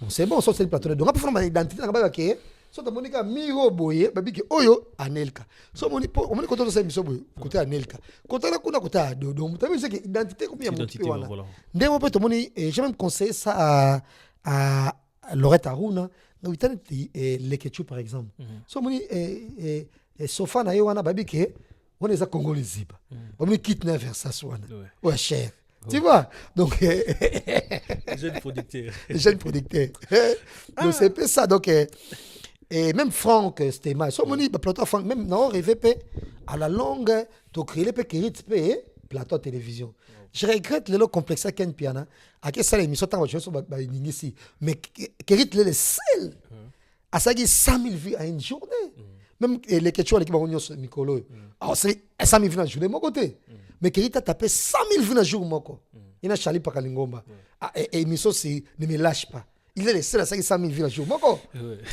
c'est bon so c'est le plateau donc après forma identité na ba ke so ta monika miro boye babiki oyo Anelka so moni konto so biso boye côté Anelka konto na kuna côté do donc tu sais que identité comme ya moto wana ndemo pe to moni j'ai même conseillé ça à Lorette Aruna na witane les Ketchup par exemple so moni sofa na yo wana babiki on est à Congolais ziba moni quitte na Versace wana ouais cher. Tu vois, donc jeune producteur. Jeune producteur. Donc c'est un peu ça. Donc et même Franck Stema, so moni plateau Franck même non rêvé à la longue to créer le Kérit plateau télévision. Je regrette le complexe Ken Piana à que ça l'émission tant je suis ici mais Kérit le seul à ça qui 100 000 vues à une journée. Même les Quechua l'équipe on y Mikolo. Alors c'est 100 000 vues à une journée de mon côté. Mais Kérit a tapé 100 000 vues dans le jour moko. Il a Charlie Pakalingomba. Et Misso ne me lâche pas. Il est le seul à 100 000 vues dans le jour moko.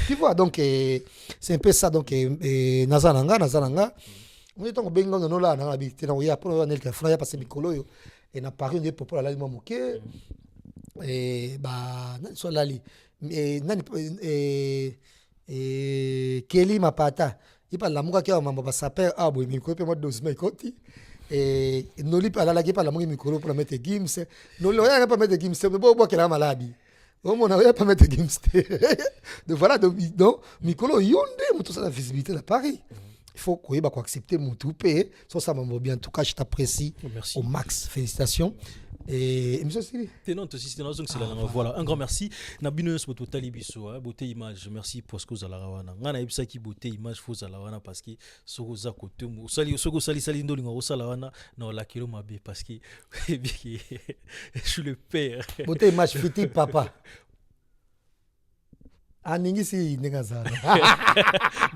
Tu vois, donc c'est un peu ça. Donc Nazananga. On est en Bengal, on a là, habité dans le pour on est le frère parce que Mikolo et n'a pas rien de pour la loi moqué. Et bah soit là et Kelly Mapata. Il parle la mouka qui a maman va s'appeler ah bon Mikolo peut moi 12 mai côté. Et Noli pas la gueule la monnaie micro pour la mettre Gims Noli on n'a pas mettre Gims mais bon qu'elle a maladie on n'a pas mettre Gims donc voilà donc micro yonde tout ça la visibilité de Paris il faut qu'on va accepter mon tout payer ça m'a bien en tout cas je t'apprécie au max félicitations et monsieur Sili non c'est là voilà un grand merci na bino sur total ibiso beauté image merci pour ce que vous allez rawana ngana ibisa ki beauté image faut za lawana parce que soko za côté soko sali ndo linga osala wana na la kilo mabe parce que je suis le père beauté image fiti papa Aningisi Negazana.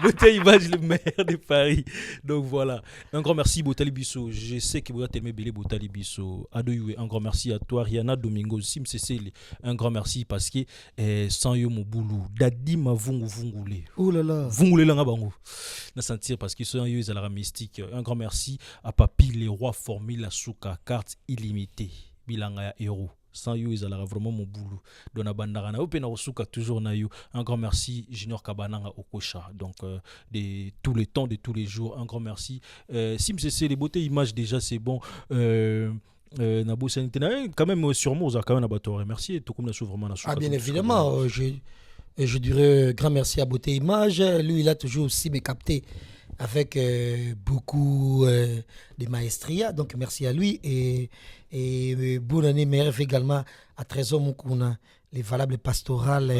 Beauté image le maire de Paris. Donc voilà. Un grand merci Botali Bisso. Je sais que vous êtes aimé Bélé Botali Bisso. Adoyoué, un grand merci à toi Rihanna Domingo Sim Cécile. Un grand merci parce que sans yo mon boulot Dadi ma vungule. Oh là là. Vungule langa bango. Na sentir parce que sans yo ils la mystique. Un grand merci à Papi les rois Formule Souka carte illimitée. Bilanga ya héros. Sans you, ils allaient vraiment mon boulot. Dona Bandarana, Open Osuka, toujours na you. Un grand merci, Junior Kabananga Okocha. Donc, de tous les temps, de tous les jours, un grand merci. Sim, c'est les beautés images, déjà, c'est bon. Nabo Sanitena, quand même, sur moi, quand même, à remercier. Tout comme vraiment bien évidemment, je dirais grand merci à Beauté Image. Lui, il a toujours aussi me capté avec beaucoup de maestria. Donc, merci à lui. Et bonne année, meilleure également à Trésor Moukouna, les valables pastorales.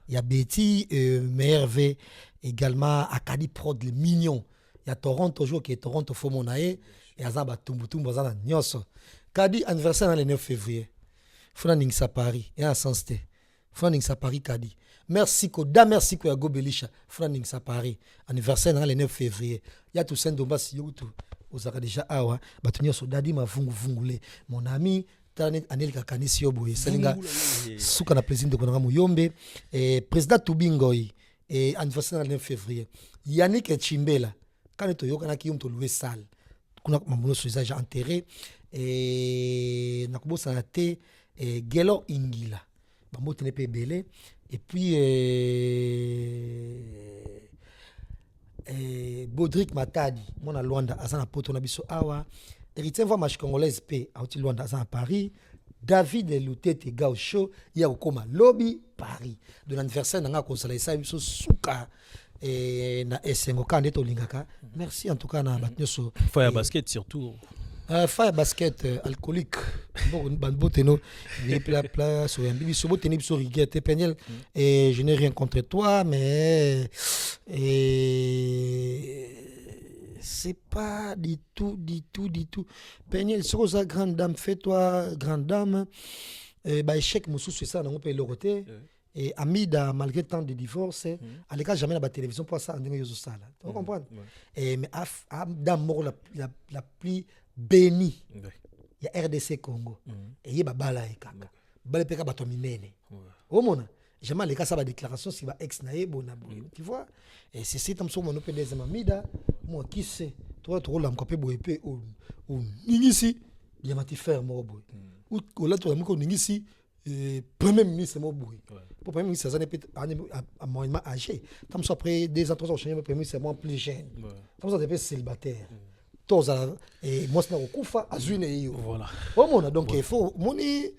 Il y a Betty, meilleure également à Kadi Prod, les mignons. Il y a Toronto, toujours qui est Toronto Fomonae, et Azamba Tumbutum, Bazana Nyoso. Kadi, anniversaire le 9 février. Founaning Paris, et à Sansté. Founaning Paris, Kadi. Merci Koda, merci Koyago Belisha. Founaning Paris, anniversaire le 9 février. Il y a tout ça, Dombas Yotu. Ozaka déjà awa batunyo so dadi mavungule mon ami Tanet Anelka Kanisi Yoboye salinga suka na plaisir de konanga muyombe et président Tubingoi et anniversaire le 9 février Yannick Chimbela quand to yoka na ki to louer salle kuna mamuno so usage enterré et nakubosa na te et Gelo Ingila bambo tene pe belé et puis Baudric Matadi, mon à Luanda, Azana Poto Nabiso Awa, héritier voix match congolaise P, à Luanda, Azana Paris, David Loutete Gaucho, il y a Okoma Lobby, Paris. De l'anniversaire, n'a pas consolé ça, il se souka et na Essengo Kaneto Lingaka. Merci en tout cas, na Batnyoso. Fire basket surtout. Fire basket alcoolique. Bon, boteno, il plat sur un bibi, sur boteni, sur riguette, Peniel. Et je n'ai rien contre toi, mais c'est pas du tout. Peniel, sur sa grande dame, fais-toi grande dame. bah échec mususu c'est ça on peut le côté et Amida malgré tant de divorces à l'écart jamais la télévision pour ça ndenge yozo sala tu comprends et mais d'amour la plus bénie il y a RDC Congo et il y a babala et kaka bale peka bato minene au mona jamais les cas ça va déclaration si va ex naé bona tu vois et c'est si tam so mon peut des Amida moi qui sait toi tu la mkope boepe ou ningisi il y a mati faire mo boy ou là tu la mko ningisi premier ministre mo boy pour premier ministre ça n'est pas à moyennement âgé tam so après 2 ans 3 ans premier ministre moi plus jeune tam so depuis célibataire toza et moi c'est na kufa azwine hiyo voilà omona donc il faut moni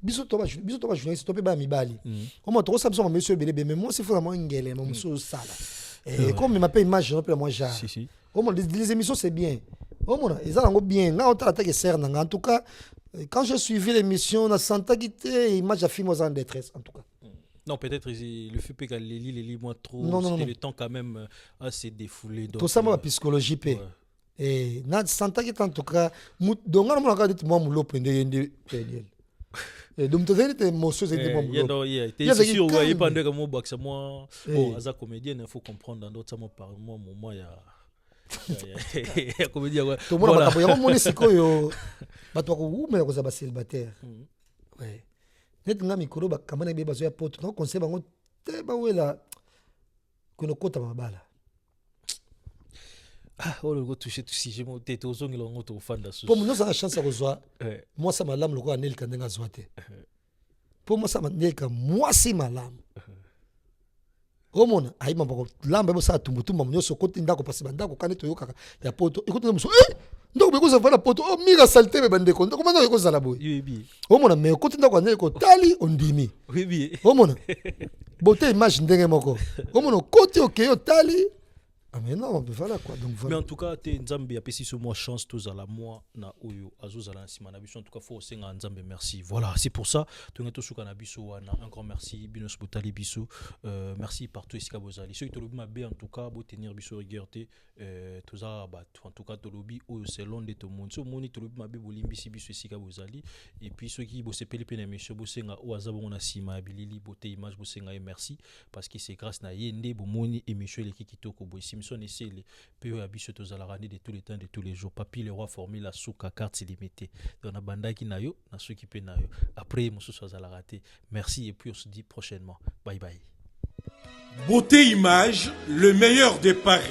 biso to ba journaliste to pe ba mibali omona to ça besoin monsieur belebe mais moi c'est vraiment ngele mon monsieur sala et comme ma pas image non plus moi ja si omona les émissions c'est bien omona ils ont bien là on t'a attaqué serre en tout cas quand j'ai suivi l'émission na santa quitté image a film en détresse en tout cas. Non, peut-être le fait que les lits moins trop c'était le temps quand même assez défoulé donc tout ça moi psychologie p et na santa qui en tout cas donc on a dit moi mulo prendre yende pediel et donc tu sais émotion c'est moi mulo c'est sûr ouais il pendant que moi boxe moi bon as comédien il faut comprendre dans d'autres ça par moi il y a comédien ouais tout le monde va pas mon sikoyo bato ko umela ko za célibataire ouais net nga mikolo ba kamana be bazo ya poto no conseil bango te ba wela ko no kota mabala. Ah, on le toucher tout si j'ai monté aux ongles en auto fan d'assaut. Pour moi ça a chance à rejoindre. Moi ça m'a l'âme le quoi Nel Kandenga zoate. Pour moi ça m'a Nel ka moi c'est ma lame. Au monde aïma bako lamba bo ça tumbu tumba munyo sokoti ndako parce banda ko kaneto yoka ya poto écoute nous ndako beko ça va la poto oh mira saleté be bande ko comment ndako ça la boy. Oui. Au monde mais côté ndako Nel ko tali ondimi. Oui. Au monde. Beauté image ndenge moko. Au monde côté okeyo tali. Ah mais non, voilà quoi. Donc voilà. Mais en tout cas, tu Nzambe a payé ce mois chance tous à la mois na oyo azoza la sima na biso en tout cas faut senga Nzambe merci. Voilà, c'est pour ça tu ngato suka na biso wana un grand merci binos botali biso merci partout ici kabozali. Ceux qui te lobby mabe en tout cas bo tenir biso regarder tout ça bah en tout cas to lobby oyo c'est long de tout monde. So moni to lobby mabe bolimbi si biso ici kabozali et puis ceux qui bo sepeli pe na monsieur bo senga o azabo na sima bilili boté image bo senga et merci parce que c'est grâce na yende bo moni émission les qui kitoko bo ici son essai les PO abisso tous à la randée de tous les temps de tous les jours papi le roi formule la souka carte illimitée dans la banda qui na yo na ceux qui peut na yo après mon soit à la rater merci et puis on se dit prochainement bye bye. Beauté Image, le meilleur des paris,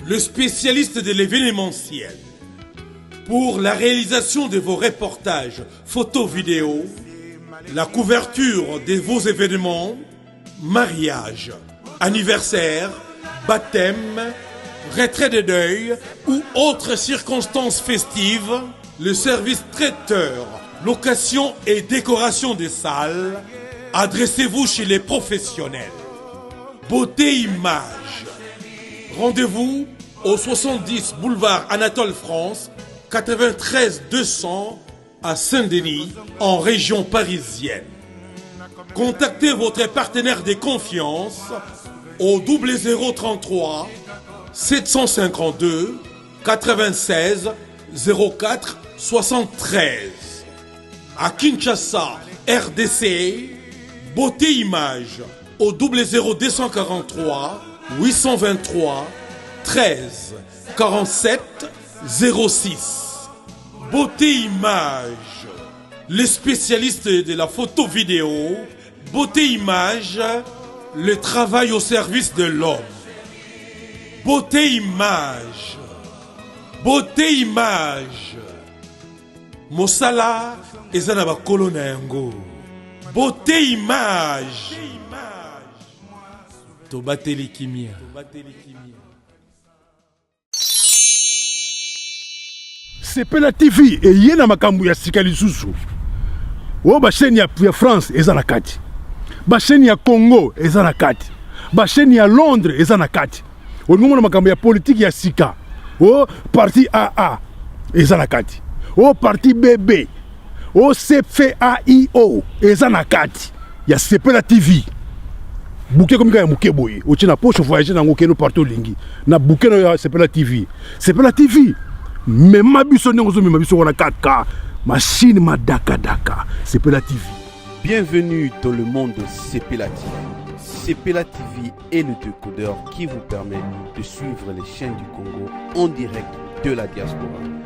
le spécialiste de l'événementiel pour la réalisation de vos reportages photos vidéos, la couverture de vos événements, mariage, anniversaire, baptême, retrait de deuil ou autres circonstances festives, le service traiteur, location et décoration des salles, adressez-vous chez les professionnels. Beauté Image. Rendez-vous au 70 boulevard Anatole France, 93 200 à Saint-Denis, en région parisienne. Contactez votre partenaire de confiance au 0033 752 96 04 73. À Kinshasa, RDC, Beauté Image au 00243 823 13 47 06. Beauté Image, les spécialistes de la photo vidéo. Beauté Image, le travail au service de l'homme. Beauté Image. Beauté Image. Mosala ezana ba kolona yango. Beauté Image. Tobateli kimia. Sepela TV et yena makambu ya sika lisusu. O ba chaîne ya France eza na kati. Ba chaîne ya Congo eza na kati. Ba chaîne ya Londres eza na kati. O ngomona makambu ya politique ya sika. O parti AA eza na kati. O parti BB. O CFAIO eza na kati. Ya Sepela TV. Bouquet comme ya muke boye. O tina poche voyager na ngokeno partout lingi. Na bouquet no ya Sepela TV. Sepela TV. mema biso ndenge ozomema biso wana kaka machine madakadaka. Sepela TV. Bienvenue dans le monde de Sepela TV. Sepela TV est le décodeur qui vous permet de suivre les chaînes du Congo en direct de la diaspora.